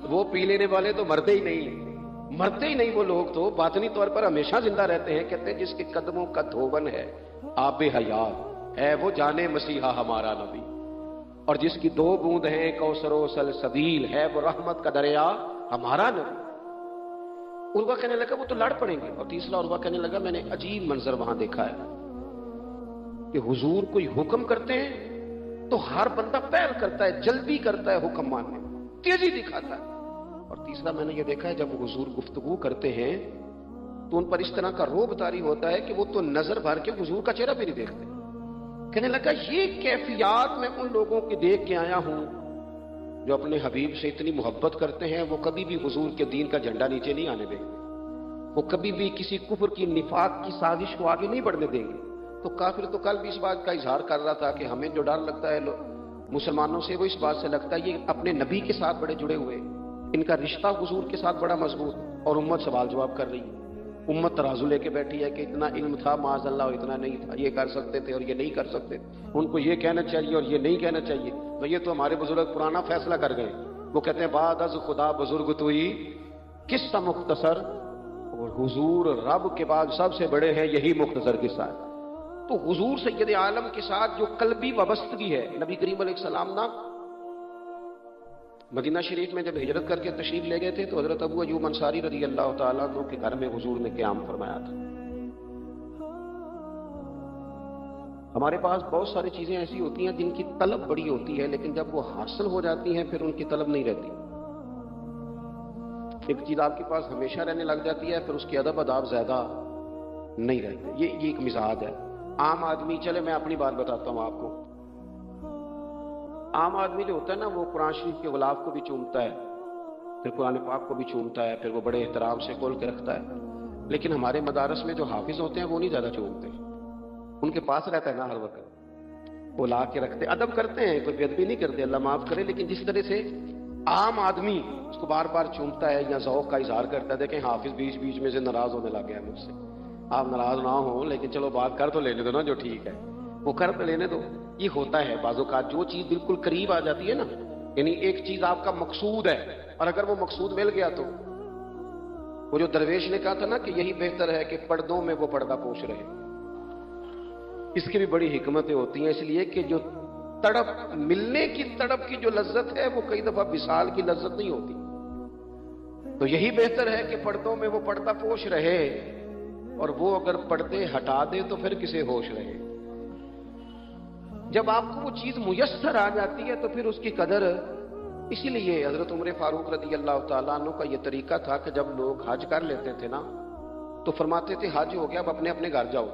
وہ پی لینے والے تو مرتے ہی نہیں وہ لوگ تو باطنی طور پر ہمیشہ زندہ رہتے ہیں. کہتے ہیں جس کے قدموں کا دھون ہے آب حیات ہے وہ جانے مسیحا ہمارا نبی، اور جس کی 2 بوند ہیں کوثر و سلسبیل ہے وہ رحمت کا دریا ہمارا نبی. عروہ کہنے لگا وہ تو لڑ پڑیں گے. اور تیسرا عروہ کہنے لگا میں نے عجیب منظر وہاں دیکھا ہے کہ حضور کوئی حکم کرتے ہیں تو ہر بندہ پہل کرتا ہے، جلدی کرتا ہے حکم ماننے میں، تیزی دکھاتا ہے. اور تیسرا میں نے یہ دیکھا ہے جب حضور گفتگو کرتے ہیں تو ان پر اس طرح کا رعب طاری ہوتا ہے کہ وہ تو نظر بھر کے حضور کا چہرہ بھی نہیں دیکھتے. کہنے لگا یہ کیفیات میں ان لوگوں کی دیکھ کے آیا ہوں جو اپنے حبیب سے اتنی محبت کرتے ہیں. وہ کبھی بھی حضور کے دین کا جھنڈا نیچے نہیں آنے دیں گے، وہ کبھی بھی کسی کفر کی نفاق کی سازش کو آگے نہیں بڑھنے دیں گے. تو کافر تو کل بھی اس بات کا اظہار کر رہا تھا کہ ہمیں جو ڈر لگتا ہے مسلمانوں سے وہ اس بات سے لگتا ہے یہ اپنے نبی کے ساتھ بڑے جڑے ہوئے، ان کا رشتہ حضور کے ساتھ بڑا مضبوط، اور امت سوال جواب کر رہی ہے. امت ترازو لے کے بیٹھی ہے کہ اتنا علم تھا معاذ اللہ اور اتنا نہیں تھا، یہ کر سکتے تھے اور یہ نہیں کر سکتے، ان کو یہ کہنا چاہیے اور یہ نہیں کہنا چاہیے. تو یہ تو ہمارے بزرگ پرانا فیصلہ کر گئے. وہ کہتے ہیں بعد از خدا بزرگ تو ہی قصہ مختصر، اور حضور رب کے بعد سب سے بڑے ہیں، یہی مختصر قصہ ہے. تو حضور سید عالم کے ساتھ جو قلبی وابستگی ہے، نبی کریم علیہ السلام نا مدینہ شریف میں جب ہجرت کر کے تشریف لے گئے تھے تو حضرت ابو ایوب انصاری رضی اللہ تعالیٰ عنہ کے گھر میں حضور نے قیام فرمایا تھا. ہمارے پاس بہت ساری چیزیں ایسی ہوتی ہیں جن کی طلب بڑی ہوتی ہے، لیکن جب وہ حاصل ہو جاتی ہیں پھر ان کی طلب نہیں رہتی. ایک چیز آپ کے پاس ہمیشہ رہنے لگ جاتی ہے، پھر اس کے ادب اداب زیادہ نہیں رہتے. یہ ایک مزاج ہے. عام آدمی، چلے میں اپنی بات بتاتا ہوں آپ کو. عام آدمی جو ہوتا ہے نا وہ قرآن شریف کے غلاف کو بھی چومتا ہے، پھر قرآن پاک کو بھی چومتا ہے، پھر وہ بڑے احترام سے کھول کے رکھتا ہے. لیکن ہمارے مدارس میں جو حافظ ہوتے ہیں وہ نہیں زیادہ چومتے، ان کے پاس رہتا ہے نا ہر وقت، وہ لا کے رکھتے، ادب کرتے ہیں، کوئی بے ادبی نہیں کرتے، اللہ معاف کرے. لیکن جس طرح سے عام آدمی اس کو بار بار چومتا ہے یا ذوق کا اظہار کرتا ہے، دیکھیں حافظ بیچ بیچ میں سے ناراض ہونے لگ گیا ہے مجھ سے. آپ ناراض نہ ہوں، لیکن چلو بات کر تو لینے دو نا، جو ٹھیک ہے وہ کر تو لینے دو. یہ ہوتا ہے بعض اوقات، جو چیز بالکل قریب آ جاتی ہے نا، یعنی ایک چیز آپ کا مقصود ہے اور اگر وہ مقصود مل گیا تو وہ جو درویش نے کہا تھا نا کہ یہی بہتر ہے کہ پردوں میں وہ پردہ پوش رہے، اس کی بھی بڑی حکمتیں ہوتی ہیں. اس لیے کہ جو تڑپ، ملنے کی تڑپ کی جو لذت ہے وہ کئی دفعہ وصال کی لذت نہیں ہوتی. تو یہی بہتر ہے کہ پردوں میں وہ پردہ پوش رہے، اور وہ اگر پردے ہٹا دے تو پھر کسے ہوش رہے. جب آپ کو وہ چیز میسر آ جاتی ہے تو پھر اس کی قدر. اسی لیے حضرت عمر فاروق رضی اللہ تعالیٰ عنہ کا یہ طریقہ تھا کہ جب لوگ حج کر لیتے تھے نا تو فرماتے تھے حج ہو گیا، اب اپنے اپنے گھر جاؤ،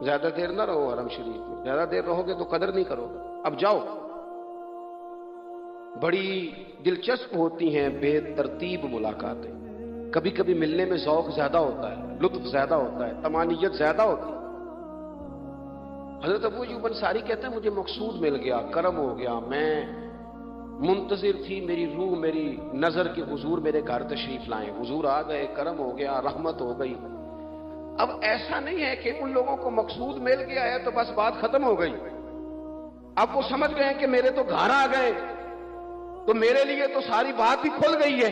زیادہ دیر نہ رہو حرم شریف میں، زیادہ دیر رہو گے تو قدر نہیں کرو گے، اب جاؤ. بڑی دلچسپ ہوتی ہیں بے ترتیب ملاقاتیں. کبھی کبھی ملنے میں ذوق زیادہ ہوتا ہے، لطف زیادہ ہوتا ہے، طمانینت زیادہ ہوتی ہے. حضرت ابو ایوب انصاری کہتے ہیں مجھے مقصود مل گیا، کرم ہو گیا، میں منتظر تھی، میری روح، میری نظر کہ حضور میرے گھر تشریف لائیں، حضور آ گئے، کرم ہو گیا، رحمت ہو گئی. اب ایسا نہیں ہے کہ ان لوگوں کو مقصود مل گیا ہے تو بس بات ختم ہو گئی. اب وہ سمجھ گئے کہ میرے تو گھر آ گئے تو میرے لیے تو ساری بات ہی کھل گئی ہے.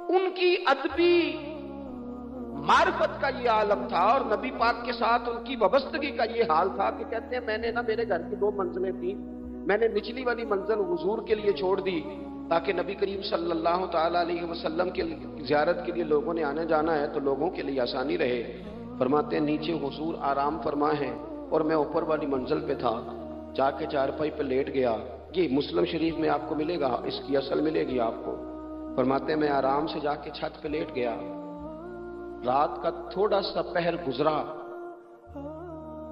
ان کی ادبی معرفت کا یہ عالم تھا اور نبی پاک کے ساتھ ان کی وابستگی کا یہ حال تھا کہ کہتے ہیں میں نے نا، میرے گھر کی 2 منزلیں تھیں، میں نے نچلی والی منزل حضور کے لیے چھوڑ دی تاکہ نبی کریم صلی اللہ تعالیٰ علیہ وسلم کے زیارت کے لیے لوگوں نے آنے جانا ہے تو لوگوں کے لیے آسانی رہے. فرماتے ہیں نیچے حضور آرام فرما ہے اور میں اوپر والی منزل پہ تھا، جا کے چارپائی پہ لیٹ گیا. یہ مسلم شریف میں آپ کو ملے گا، اس کی اصل ملے گی آپ کو. فرماتے ہیں میں آرام سے جا کے چھت پہ لیٹ گیا، رات کا تھوڑا سا پہر گزرا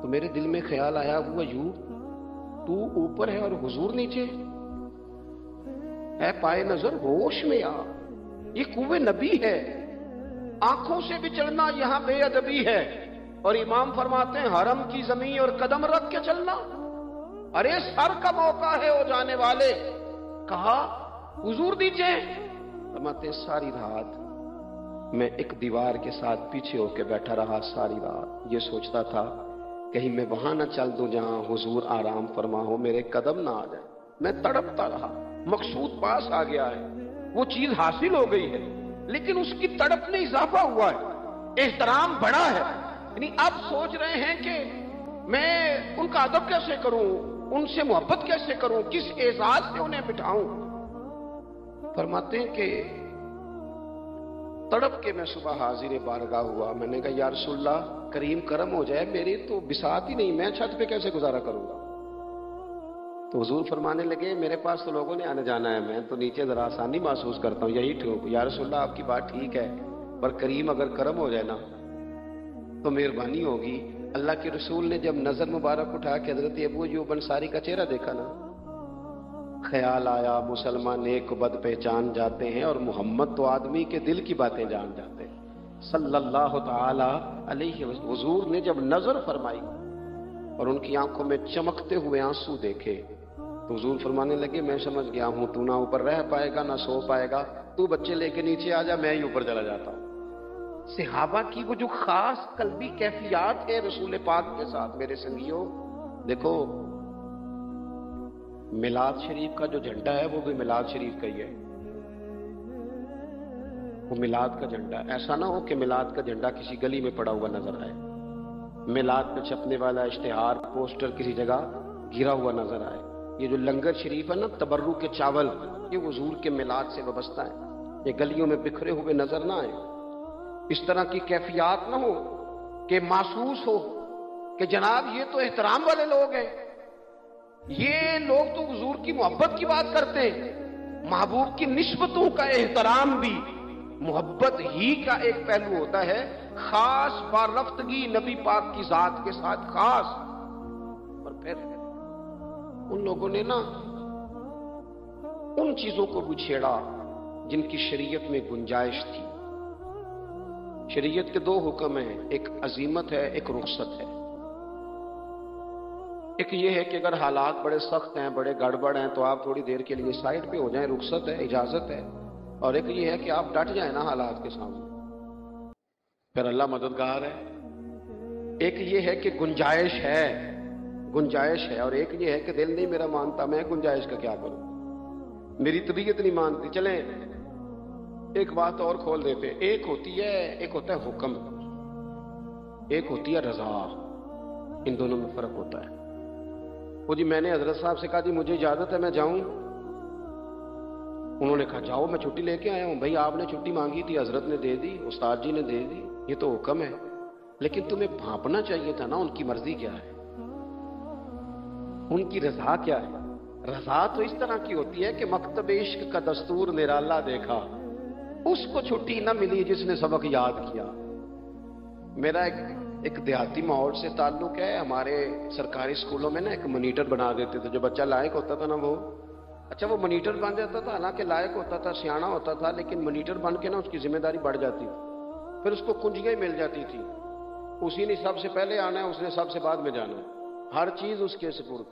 تو میرے دل میں خیال آیا وہ ایوب تو اوپر ہے اور حضور نیچے ہے، پائے نظر ہوش میں آ، یہ کوہ نبی ہے، آنکھوں سے بچڑنا یہاں بے ادبی ہے. اور امام فرماتے ہیں حرم کی زمین اور قدم رکھ کے چلنا، ارے سر کا موقع ہے ہو جانے والے. کہا حضور نیچے. فرماتے ہیں ساری رات میں ایک دیوار کے ساتھ پیچھے ہو کے بیٹھا رہا، ساری رات یہ سوچتا تھا کہیں میں وہاں نہ چل دوں جہاں حضور آرام فرما ہو، میرے قدم نہ آ جائے. میں تڑپتا رہا. مقصود پاس آ گیا ہے، وہ چیز حاصل ہو گئی ہے، لیکن اس کی تڑپ میں اضافہ ہوا ہے، احترام بڑا ہے. یعنی اب سوچ رہے ہیں کہ میں ان کا ادب کیسے کروں، ان سے محبت کیسے کروں، کس اعزاز سے انہیں بٹھاؤں. فرماتے ہیں کہ تڑپ کے میں صبح حاضر بارگاہ ہوا. میں نے کہا یا رسول اللہ کریم کرم ہو جائے، میری تو بساط ہی نہیں، میں چھت پہ کیسے گزارا کروں گا. تو حضور فرمانے لگے میرے پاس تو لوگوں نے آنے جانا ہے، میں تو نیچے ذرا آسانی محسوس کرتا ہوں، یہی ٹھیک. یا رسول اللہ آپ کی بات ٹھیک ہے، پر کریم اگر کرم ہو جائے نا تو مہربانی ہوگی. اللہ کے رسول نے جب نظر مبارک اٹھا کے حضرت ابو ایوب انصاری کا چہرہ دیکھا نا، خیال آیا مسلمان نیک بد پہچان جاتے ہیں اور محمد تو آدمی کے دل کی باتیں جان جاتے ہیں صلی اللہ تعالی علیہ وسلم. حضور نے جب نظر فرمائی اور ان کی آنکھوں میں چمکتے ہوئے آنسو دیکھے تو حضور فرمانے لگے میں سمجھ گیا ہوں تو نہ اوپر رہ پائے گا نہ سو پائے گا، تو بچے لے کے نیچے آ جا، میں ہی اوپر چلا جاتا ہوں۔ صحابہ کی وہ جو خاص قلبی کیفیات ہے رسول پاک کے ساتھ، میرے سنگیوں دیکھو، میلاد شریف کا جو جھنڈا ہے وہ بھی میلاد شریف کا ہی ہے، وہ میلاد کا جھنڈا۔ ایسا نہ ہو کہ میلاد کا جھنڈا کسی گلی میں پڑا ہوا نظر آئے، میلاد پہ چھپنے والا اشتہار پوسٹر کسی جگہ گرا ہوا نظر آئے۔ یہ جو لنگر شریف ہے نا، تبرک کے چاول، یہ حضور کے میلاد سے وابستہ ہے، یہ گلیوں میں بکھرے ہوئے نظر نہ آئے۔ اس طرح کی کیفیات نہ ہو کہ محسوس ہو کہ جناب یہ تو احترام والے لوگ ہیں، یہ لوگ تو حضور کی محبت کی بات کرتے ہیں۔ محبوب کی نسبتوں کا احترام بھی محبت ہی کا ایک پہلو ہوتا ہے، خاص بارفتگی نبی پاک کی ذات کے ساتھ خاص۔ اور پھر ان لوگوں نے نا ان چیزوں کو بھی چھیڑا جن کی شریعت میں گنجائش تھی۔ شریعت کے دو حکم ہیں، ایک عزیمت ہے، ایک رخصت ہے۔ ایک یہ ہے کہ اگر حالات بڑے سخت ہیں، بڑے گڑبڑ ہیں، تو آپ تھوڑی دیر کے لیے سائڈ پہ ہو جائیں، رخصت ہے، اجازت ہے۔ اور ایک یہ ہے کہ آپ ڈٹ جائیں نا حالات کے سامنے، پھر اللہ مددگار ہے۔ ایک یہ ہے کہ گنجائش ہے، گنجائش ہے، اور ایک یہ ہے کہ دل نہیں میرا مانتا، میں گنجائش کا کیا کروں، میری طبیعت نہیں مانتی۔ چلیں ایک بات اور کھول دیتے، ایک ہوتا ہے حکم، ایک ہوتی ہے رضا، ان دونوں میں فرق ہوتا ہے۔ وہ جی میں نے حضرت صاحب سے کہا جی مجھے اجازت ہے میں جاؤں، انہوں نے کہا جاؤ میں چھٹی لے کے آیا ہوں۔ بھائی آپ نے چھٹی مانگی تھی، حضرت نے دے دی، استاد جی نے دے دی، یہ تو حکم ہے، لیکن تمہیں بھانپنا چاہیے تھا نا ان کی مرضی کیا ہے، ان کی رضا کیا ہے۔ رضا تو اس طرح کی ہوتی ہے کہ مکتب عشق کا دستور نرالا دیکھا، اس کو چھٹی نہ ملی جس نے سبق یاد کیا۔ میرا ایک دیہاتی ماحول سے تعلق ہے، ہمارے سرکاری اسکولوں میں نا ایک منیٹر بنا دیتے تھے، جو بچہ لائق ہوتا تھا نا وہ وہ منیٹر بن جاتا تھا، حالانکہ لائق ہوتا تھا، سیانا ہوتا تھا، لیکن منیٹر بن کے نا اس کی ذمہ داری بڑھ جاتی تھی، پھر اس کو کنجیاں ہی مل جاتی تھی، اسی نے سب سے پہلے آنا ہے، اس نے سب سے بعد میں جانا ہے، ہر چیز اس کے سپرد۔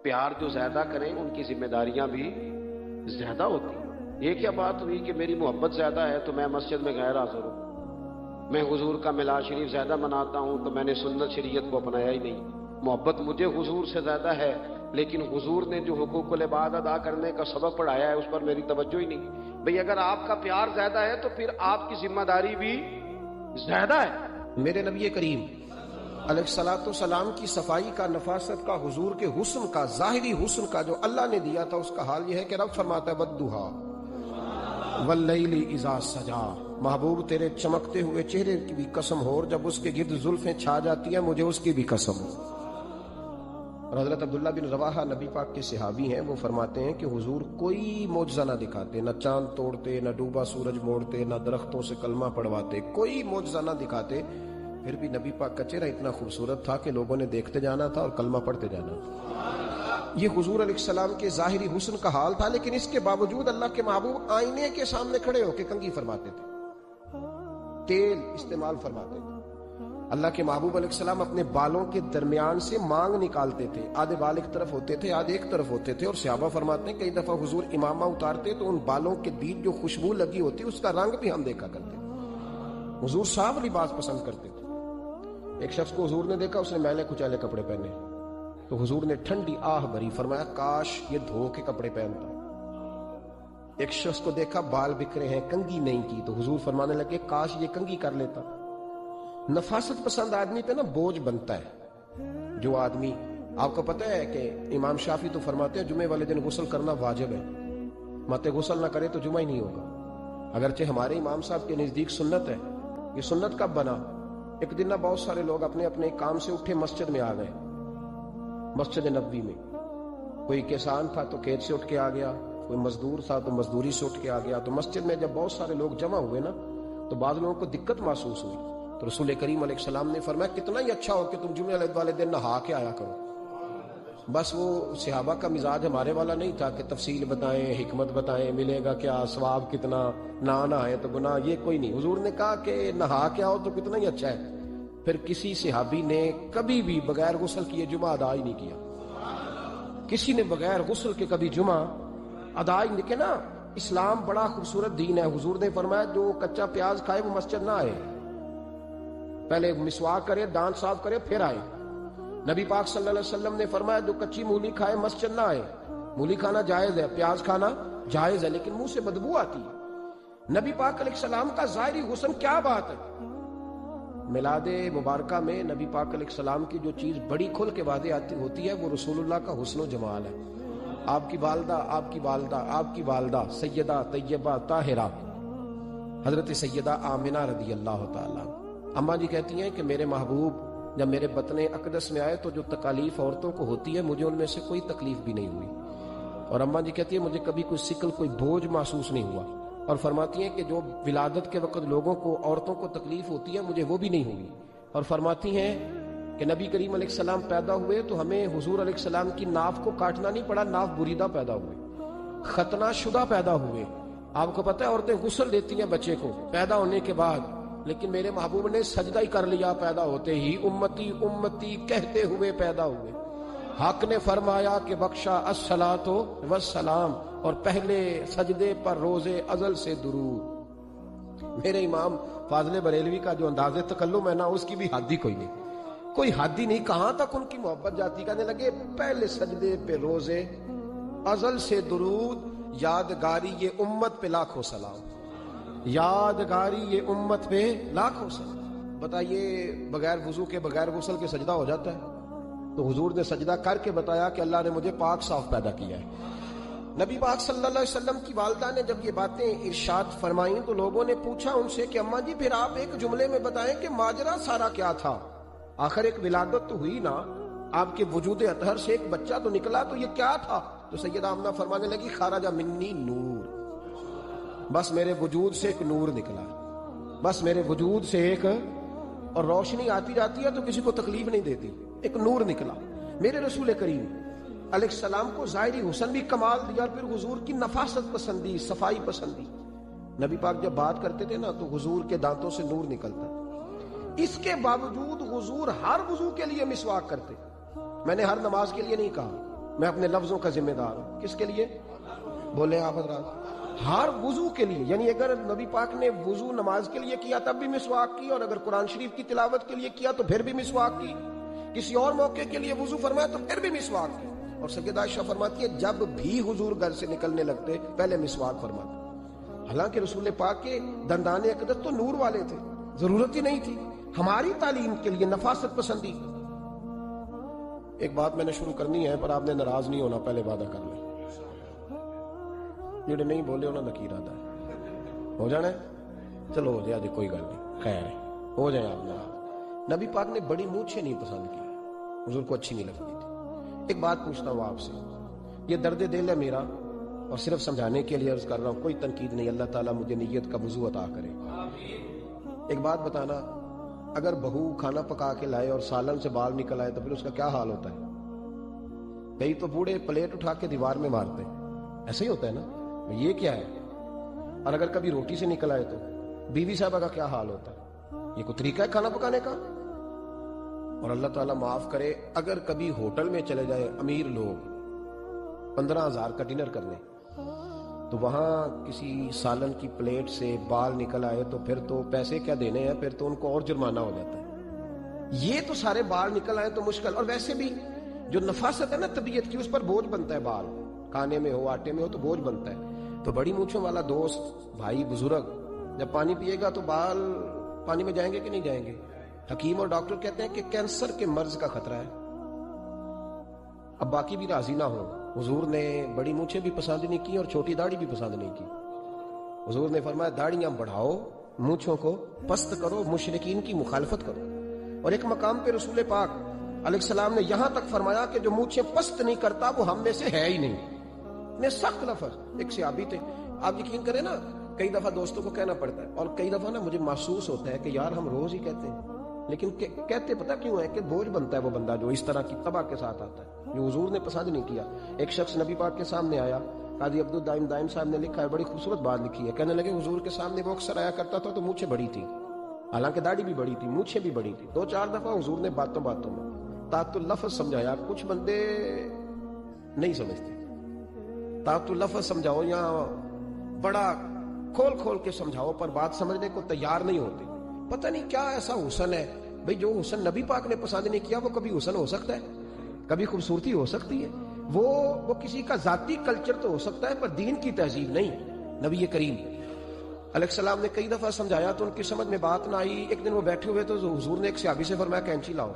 پیار جو زیادہ کریں ان کی ذمہ داریاں بھی زیادہ ہوتی ہیں۔ یہ کیا بات ہوئی کہ میری محبت زیادہ ہے تو میں مسجد میں غیر حاضر ہوں، میں حضور کا میلاد شریف زیادہ مناتا ہوں تو میں نے سنت شریعت کو اپنایا ہی نہیں۔ محبت مجھے حضور سے زیادہ ہے، لیکن حضور نے جو حقوق العباد ادا کرنے کا سبق پڑھایا ہے اس پر میری توجہ ہی نہیں۔ بھئی اگر آپ کا پیار زیادہ ہے تو پھر آپ کی ذمہ داری بھی زیادہ ہے۔ میرے نبی کریم علیہ الصلوۃ والسلام کی صفائی کا، نفاست کا، حضور کے حسن کا، ظاہری حسن کا جو اللہ نے دیا تھا، اس کا حال یہ ہے کہ رب فرماتا ہے وَالضُّحَىٰ وَاللَّيْلِ إِذَا سَجَىٰ، محبوب تیرے چمکتے ہوئے چہرے کی بھی قسم ہو، اور جب اس کے گرد زلفیں چھا جاتی ہیں مجھے اس کی بھی قسم ہو۔ اور حضرت عبداللہ بن رواحہ نبی پاک کے صحابی ہیں، وہ فرماتے ہیں کہ حضور کوئی معجزہ نہ دکھاتے، نہ چاند توڑتے، نہ ڈوبا سورج موڑتے، نہ درختوں سے کلمہ پڑھواتے، کوئی معجزہ نہ دکھاتے، پھر بھی نبی پاک کا چہرہ اتنا خوبصورت تھا کہ لوگوں نے دیکھتے جانا تھا اور کلمہ پڑھتے جانا تھا۔ یہ حضور علیہ السلام کے ظاہری حسن کا حال تھا، لیکن اس کے باوجود اللہ کے محبوب آئینے کے سامنے کھڑے ہو کے کنگھی فرماتے تھے، تیل استعمال فرماتے تھے۔ اللہ کے محبوب علیہ السلام اپنے بالوں کے درمیان سے مانگ نکالتے تھے، آدھے بال ایک طرف ہوتے تھے، آدھے ایک طرف ہوتے تھے، اور صحابہ فرماتے ہیں کئی دفعہ حضور امامہ اتارتے تو ان بالوں کے بیچ جو خوشبو لگی ہوتی اس کا رنگ بھی ہم دیکھا کرتے تھے۔ حضور صاف لباس پسند کرتے تھے۔ ایک شخص کو حضور نے دیکھا، اس نے میلے کچالے کپڑے پہنے، تو حضور نے ٹھنڈی آہ بھری، فرمایا کاش یہ دھو کے کپڑے پہنتا۔ ایک شخص کو دیکھا بال بکھرے ہیں، کنگھی نہیں کی، تو حضور فرمانے لگے کاش یہ کنگھی کر لیتا۔ نفاست پسند آدمی پہ نا بوجھ بنتا ہے۔ جو آدمی، آپ کو پتہ ہے کہ امام شافعی تو فرماتے ہیں جمعے والے دن غسل کرنا واجب ہے، مت غسل نہ کرے تو جمعہ ہی نہیں ہوگا۔ اگرچہ ہمارے امام صاحب کے نزدیک سنت ہے۔ یہ سنت کب بنا؟ ایک دن نہ بہت سارے لوگ اپنے اپنے کام سے اٹھے مسجد میں آ گئے، مسجد نبوی میں۔ کوئی کسان تھا تو کھیت سے اٹھ کے آ گیا، کوئی مزدور تھا تو مزدوری سے اٹھ کے آ گیا۔ تو مسجد میں جب بہت سارے لوگ جمع ہوئے نا تو بعض لوگوں کو دقت محسوس ہوئی، تو رسول کریم علیہ السلام نے فرمایا کتنا ہی اچھا ہو کہ تم جمعے والے دن نہا کے آیا کرو۔ بس وہ صحابہ کا مزاج ہمارے والا نہیں تھا کہ تفصیل بتائیں، حکمت بتائیں، ملے گا کیا، ثواب کتنا، نہ نہائے تو گناہ، یہ کوئی نہیں۔ حضور نے کہا کہ نہا کے آؤ تو کتنا ہی اچھا ہے۔ پھر کسی صحابی نے کبھی بھی بغیر غسل کیے جمعہ ادا ہی نہیں کیا، کسی نے بغیر غسل کے کبھی جمعہ ادا ہی دیکھے نا، اسلام بڑا خوبصورت دین ہے. حضور نے فرمایا جو کچا پیاز کھائے وہ مسجد نہ آئے، پہلے مسواک کرے، دانت صاف کرے، پھر آئے. نبی پاک صلی اللہ علیہ وسلم نے فرمایا جو کچی مولی کھائے مسجد نہ آئے. مولی کھانا جائز ہے، پیاز کھانا جائز ہے، لیکن منہ سے بدبو آتی ہے. نبی پاک علیہ السلام کا ظاہری حسن کیا بات ہے. میلاد مبارکہ میں نبی پاک علیہ السلام کی جو چیز بڑی کھل کے واضح آتی ہوتی ہے وہ رسول اللہ کا حسن و جمال ہے. آپ کی والدہ سیدہ طیبہ طاہرہ حضرت سیدہ آمنہ رضی اللہ تعالیٰ. اماں جی کہتی ہیں کہ میرے محبوب جب میرے بطن اقدس میں آئے تو جو تکالیف عورتوں کو ہوتی ہے مجھے ان میں سے کوئی تکلیف بھی نہیں ہوئی. اور اماں جی کہتی ہیں مجھے کبھی کوئی سکل، کوئی بوجھ محسوس نہیں ہوا. اور فرماتی ہیں کہ جو ولادت کے وقت لوگوں کو، عورتوں کو تکلیف ہوتی ہے مجھے وہ بھی نہیں ہوئی. اور فرماتی ہیں کہ نبی کریم علیہ السلام پیدا ہوئے تو ہمیں حضور علیہ السلام کی ناف کو کاٹنا نہیں پڑا، ناف بریدہ پیدا ہوئے، ختنہ شدہ پیدا ہوئے. آپ کو پتہ ہے عورتیں غسل دیتی ہیں بچے کو پیدا ہونے کے بعد، لیکن میرے محبوب نے سجدہ ہی کر لیا پیدا ہوتے ہی. امتی امتی کہتے ہوئے پیدا ہوئے. حق نے فرمایا کہ بخشا الصلاۃ والسلام، اور پہلے سجدے پر روز ازل سے درود. میرے امام فاضل بریلوی کا جو انداز تکلم ہے نا، اس کی بھی حد ہی کوئی حد ہی نہیں. کہاں تک ان کی محبت جاتی، کہنے لگے پہلے سجدے پہ روز ازل سے درود، یادگاری یہ امت پہ لاکھوں سلام، یادگاری یہ امت پہ لاکھوں سلام. بتائیے بغیر وضو کے، بغیر غسل کے سجدہ ہو جاتا ہے؟ تو حضور نے سجدہ کر کے بتایا کہ اللہ نے مجھے پاک صاف پیدا کیا ہے. نبی پاک صلی اللہ علیہ وسلم کی والدہ نے جب یہ باتیں ارشاد فرمائیں تو لوگوں نے پوچھا ان سے کہ اماں جی پھر آپ ایک جملے میں بتائیں کہ ماجرا سارا کیا تھا. آخر ایک ولادت تو ہوئی نا، آپ کے وجود اطہر سے ایک بچہ تو نکلا، تو یہ کیا تھا؟ تو سیدہ آمنہ فرمانے لگی خارج منی نور، بس میرے وجود سے ایک نور نکلا، بس میرے وجود سے ایک، اور روشنی آتی جاتی ہے تو کسی کو تکلیف نہیں دیتی، ایک نور نکلا. میرے رسول کریم علیہ السلام کو ظاہری حسن بھی کمال دیا، اور پھر حضور کی نفاست پسندی، صفائی پسندی. نبی پاک جب بات کرتے تھے نا تو حضور کے دانتوں سے نور نکلتا. اس کے باوجود حضور ہر وضو کے لیے مسواک کرتے. میں نے ہر نماز کے لیے نہیں کہا، میں اپنے لفظوں کا ذمہ دار ہوں. کس کے لیے بولے آپ حضرات؟ ہر وضو کے لیے. یعنی اگر نبی پاک نے وضو نماز کے لیے کیا تب بھی مسواک کی، اور اگر قرآن شریف کی تلاوت کے لیے کیا تو پھر بھی مسواک کی. کسی اور موقع کے لیے وضو فرمایا تو پھر بھی مسواک کی. اور سیدہ عائشہ فرماتی ہے جب بھی حضور گھر سے نکلنے لگتے پہلے مسواک فرماتے. حالانکہ رسول پاک کے دندان اقدس تو نور والے تھے، ضرورت ہی نہیں تھی. ہماری تعلیم کے لیے نفاست پسندی. ایک بات میں نے شروع کرنی ہے پر آپ نے ناراض نہیں ہونا، پہلے وعدہ کر لیں. جڑے نہیں بولے انہوں نے نکیر آتا ہے ہو جانا ہے. چلو ہو جائے جی، کوئی گل نہیں، خیر ہے، ہو جائے آپ ناراض. نبی پاک نے بڑی مونچھیں نہیں پسند کی، حضور کو اچھی نہیں لگتی تھی. ایک بات پوچھتا ہوں آپ سے، یہ درد دل ہے میرا اور صرف سمجھانے کے لیے عرض کر رہا ہوں، کوئی تنقید نہیں. اللہ تعالیٰ مجھے نیت کا وضو عطا کرے. ایک بات بتانا، اگر بہو کھانا پکا کے لائے اور سالن سے بال نکل آئے تو پھر اس کا کیا حال ہوتا ہے؟ کئی تو بوڑھے پلیٹ اٹھا کے دیوار میں مارتے ہیں، ایسے ہی ہوتا ہے نا، یہ کیا ہے؟ اور اگر کبھی روٹی سے نکل آئے تو بیوی صاحبہ کا کیا حال ہوتا ہے؟ یہ کوئی طریقہ ہے کھانا پکانے کا؟ اور اللہ تعالیٰ معاف کرے، اگر کبھی ہوٹل میں چلے جائے امیر لوگ 15,000 کا ڈنر کرنے، تو وہاں کسی سالن کی پلیٹ سے بال نکل آئے تو پھر تو پیسے کیا دینے ہیں، پھر تو ان کو اور جرمانہ ہو جاتا ہے. یہ تو سارے بال نکل آئے تو مشکل. اور ویسے بھی جو نفاست ہے نا طبیعت کی، اس پر بوجھ بنتا ہے. بال کھانے میں ہو، آٹے میں ہو تو بوجھ بنتا ہے. تو بڑی مونچھوں والا دوست، بھائی، بزرگ جب پانی پیے گا تو بال پانی میں جائیں گے کہ نہیں جائیں گے؟ حکیم اور ڈاکٹر کہتے ہیں کہ کینسر کے مرض کا خطرہ ہے. اب باقی بھی راضی نہ ہو. حضور نے بڑی مونچھیں بھی پسند نہیں کی اور چھوٹی داڑھی بھی پسند نہیں کی. حضور نے فرمایا داڑیاں بڑھاؤ، مونچھوں کو پست کرو، مشرکین کی مخالفت کرو. اور ایک مقام پہ رسول پاک علیہ السلام نے یہاں تک فرمایا کہ جو مونچھیں پست نہیں کرتا وہ ہم میں سے ہے ہی نہیں. نے سخت لفظ. ایک صحابی تھے، آپ یقین کریں نا، کئی دفعہ دوستوں کو کہنا پڑتا ہے اور کئی دفعہ نا مجھے محسوس ہوتا ہے کہ یار ہم روز ہی کہتے ہیں، لیکن کہتے پتہ کیوں ہے؟ کہ بوجھ بنتا ہے وہ بندہ جو اس طرح کی طبع کے ساتھ آتا ہے، جو حضور نے پسند نہیں کیا. ایک شخص نبی پاک کے سامنے آیا، قاضی عبد الدائم دائم صاحب نے لکھا ہے، بڑی خوبصورت بات لکھی ہے. کہنے لگے حضور کے سامنے وہ اکثر آیا کرتا تھا تو مونچھیں بڑی تھی، حالانکہ داڑھی بھی بڑی تھی، مونچھیں بھی بڑی تھی. 2-4 دفعہ حضور نے باتوں میں تات اللفظ سمجھایا. کچھ بندے نہیں سمجھتے. تا تو لفظ سمجھاؤ یا بڑا کھول کھول کے سمجھاؤ پر بات سمجھنے کو تیار نہیں ہوتے. پتہ نہیں کیا ایسا حسن ہے بھئی، جو حسن نبی پاک نے پسند نہیں کیا وہ کبھی حسن ہو سکتا ہے؟ کبھی خوبصورتی ہو سکتی ہے؟ وہ کسی کا ذاتی کلچر تو ہو سکتا ہے پر دین کی تہذیب نہیں. نبی کریم علیہ السلام نے کئی دفعہ سمجھایا تو ان کی سمجھ میں بات نہ آئی. ایک دن وہ بیٹھے ہوئے تو حضور نے ایک صحابی سے فرمایا کینچی لاؤ.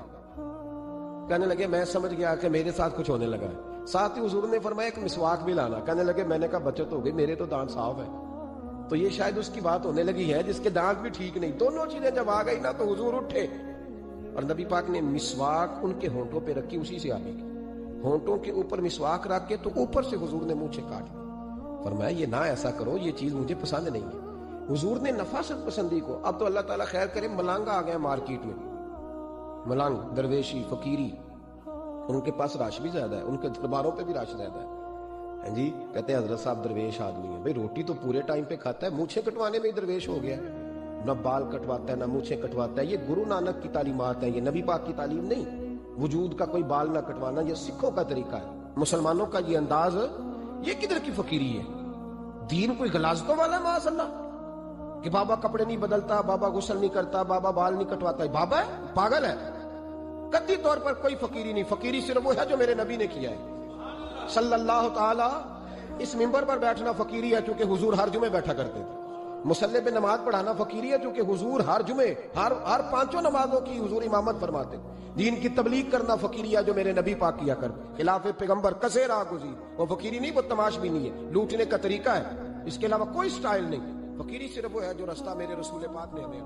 کہنے لگے میں سمجھ گیا کہ میرے ساتھ کچھ ہونے لگا ہے. ساتھ ہی حضور نے فرمایا ایک مسواک بھی لانا. کہنے لگے میں نے کہا بچت ہو گئی، میرے تو دانت صاف ہے. تو یہ شاید اس کی بات ہونے لگی ہے جس کے دانت بھی ٹھیک نہیں. دونوں چیزیں جب آ گئی نا تو حضور اٹھے اور نبی پاک نے مسواک ان کے ہونٹوں پہ رکھی. اسی سے آبی ہونٹوں کے اوپر مسواک رکھ کے تو اوپر سے حضور نے منہ سے کاٹ لی. فرمایا یہ نہ ایسا کرو، یہ چیز مجھے پسند نہیں ہے. حضور نے نفاست پسندی کو. اب تو اللہ تعالیٰ خیر کرے ملانگا آ گئے مارکیٹ میں. ملانگ، درویشی، فقیری، ان کے پاس رش بھی زیادہ ہے، ان کے درباروں پہ بھی رش زیادہ ہے. ہاں جی، کہتے ہیں حضرت صاحب درویش آدمی ہے. بھئی روٹی تو پورے ٹائم پہ کھاتا ہے، مونچھیں کٹوانے میں ہی درویش ہو گیا. نہ بال کٹواتا ہے نہ مونچھیں کٹواتا ہے. یہ گرو نانک کی تعلیمات ہیں، یہ نبی پاک کی تعلیم نہیں. وجود کا کوئی بال نہ کٹوانا یہ سکھوں کا طریقہ ہے. مسلمانوں کا یہ انداز، یہ کدھر کی فقیری ہے؟ دین کوئی غلاظتوں والا معاذ اللہ کہ بابا کپڑے نہیں بدلتا، بابا غسل نہیں کرتا، بابا بال نہیں کٹواتا. بابا ہے پاگل ہے. قطعی طور پر کوئی فقیری نہیں. فقیری صرف وہ ہے جو میرے نبی نے کیا ہے صلی اللہ تعالی. اس منبر پر بیٹھنا فقیری ہے چونکہ حضور ہر جمعے بیٹھا کرتے تھے. مصلی پہ نماز پڑھانا فقیری ہے چونکہ حضور ہر جمعے ہر پانچوں نمازوں کی حضور امامت فرماتے. دین کی تبلیغ کرنا فقیری ہے جو میرے نبی پاک کیا کر. خلاف پیغمبر کسے راہ گزیر، وہ فقیری نہیں، وہ تماش بھی نہیں ہے، لوٹنے کا طریقہ ہے. اس کے علاوہ کوئی سٹائل نہیں. فقیری صرف وہ ہے جو رستہ میرے رسول پاک نے ہمیں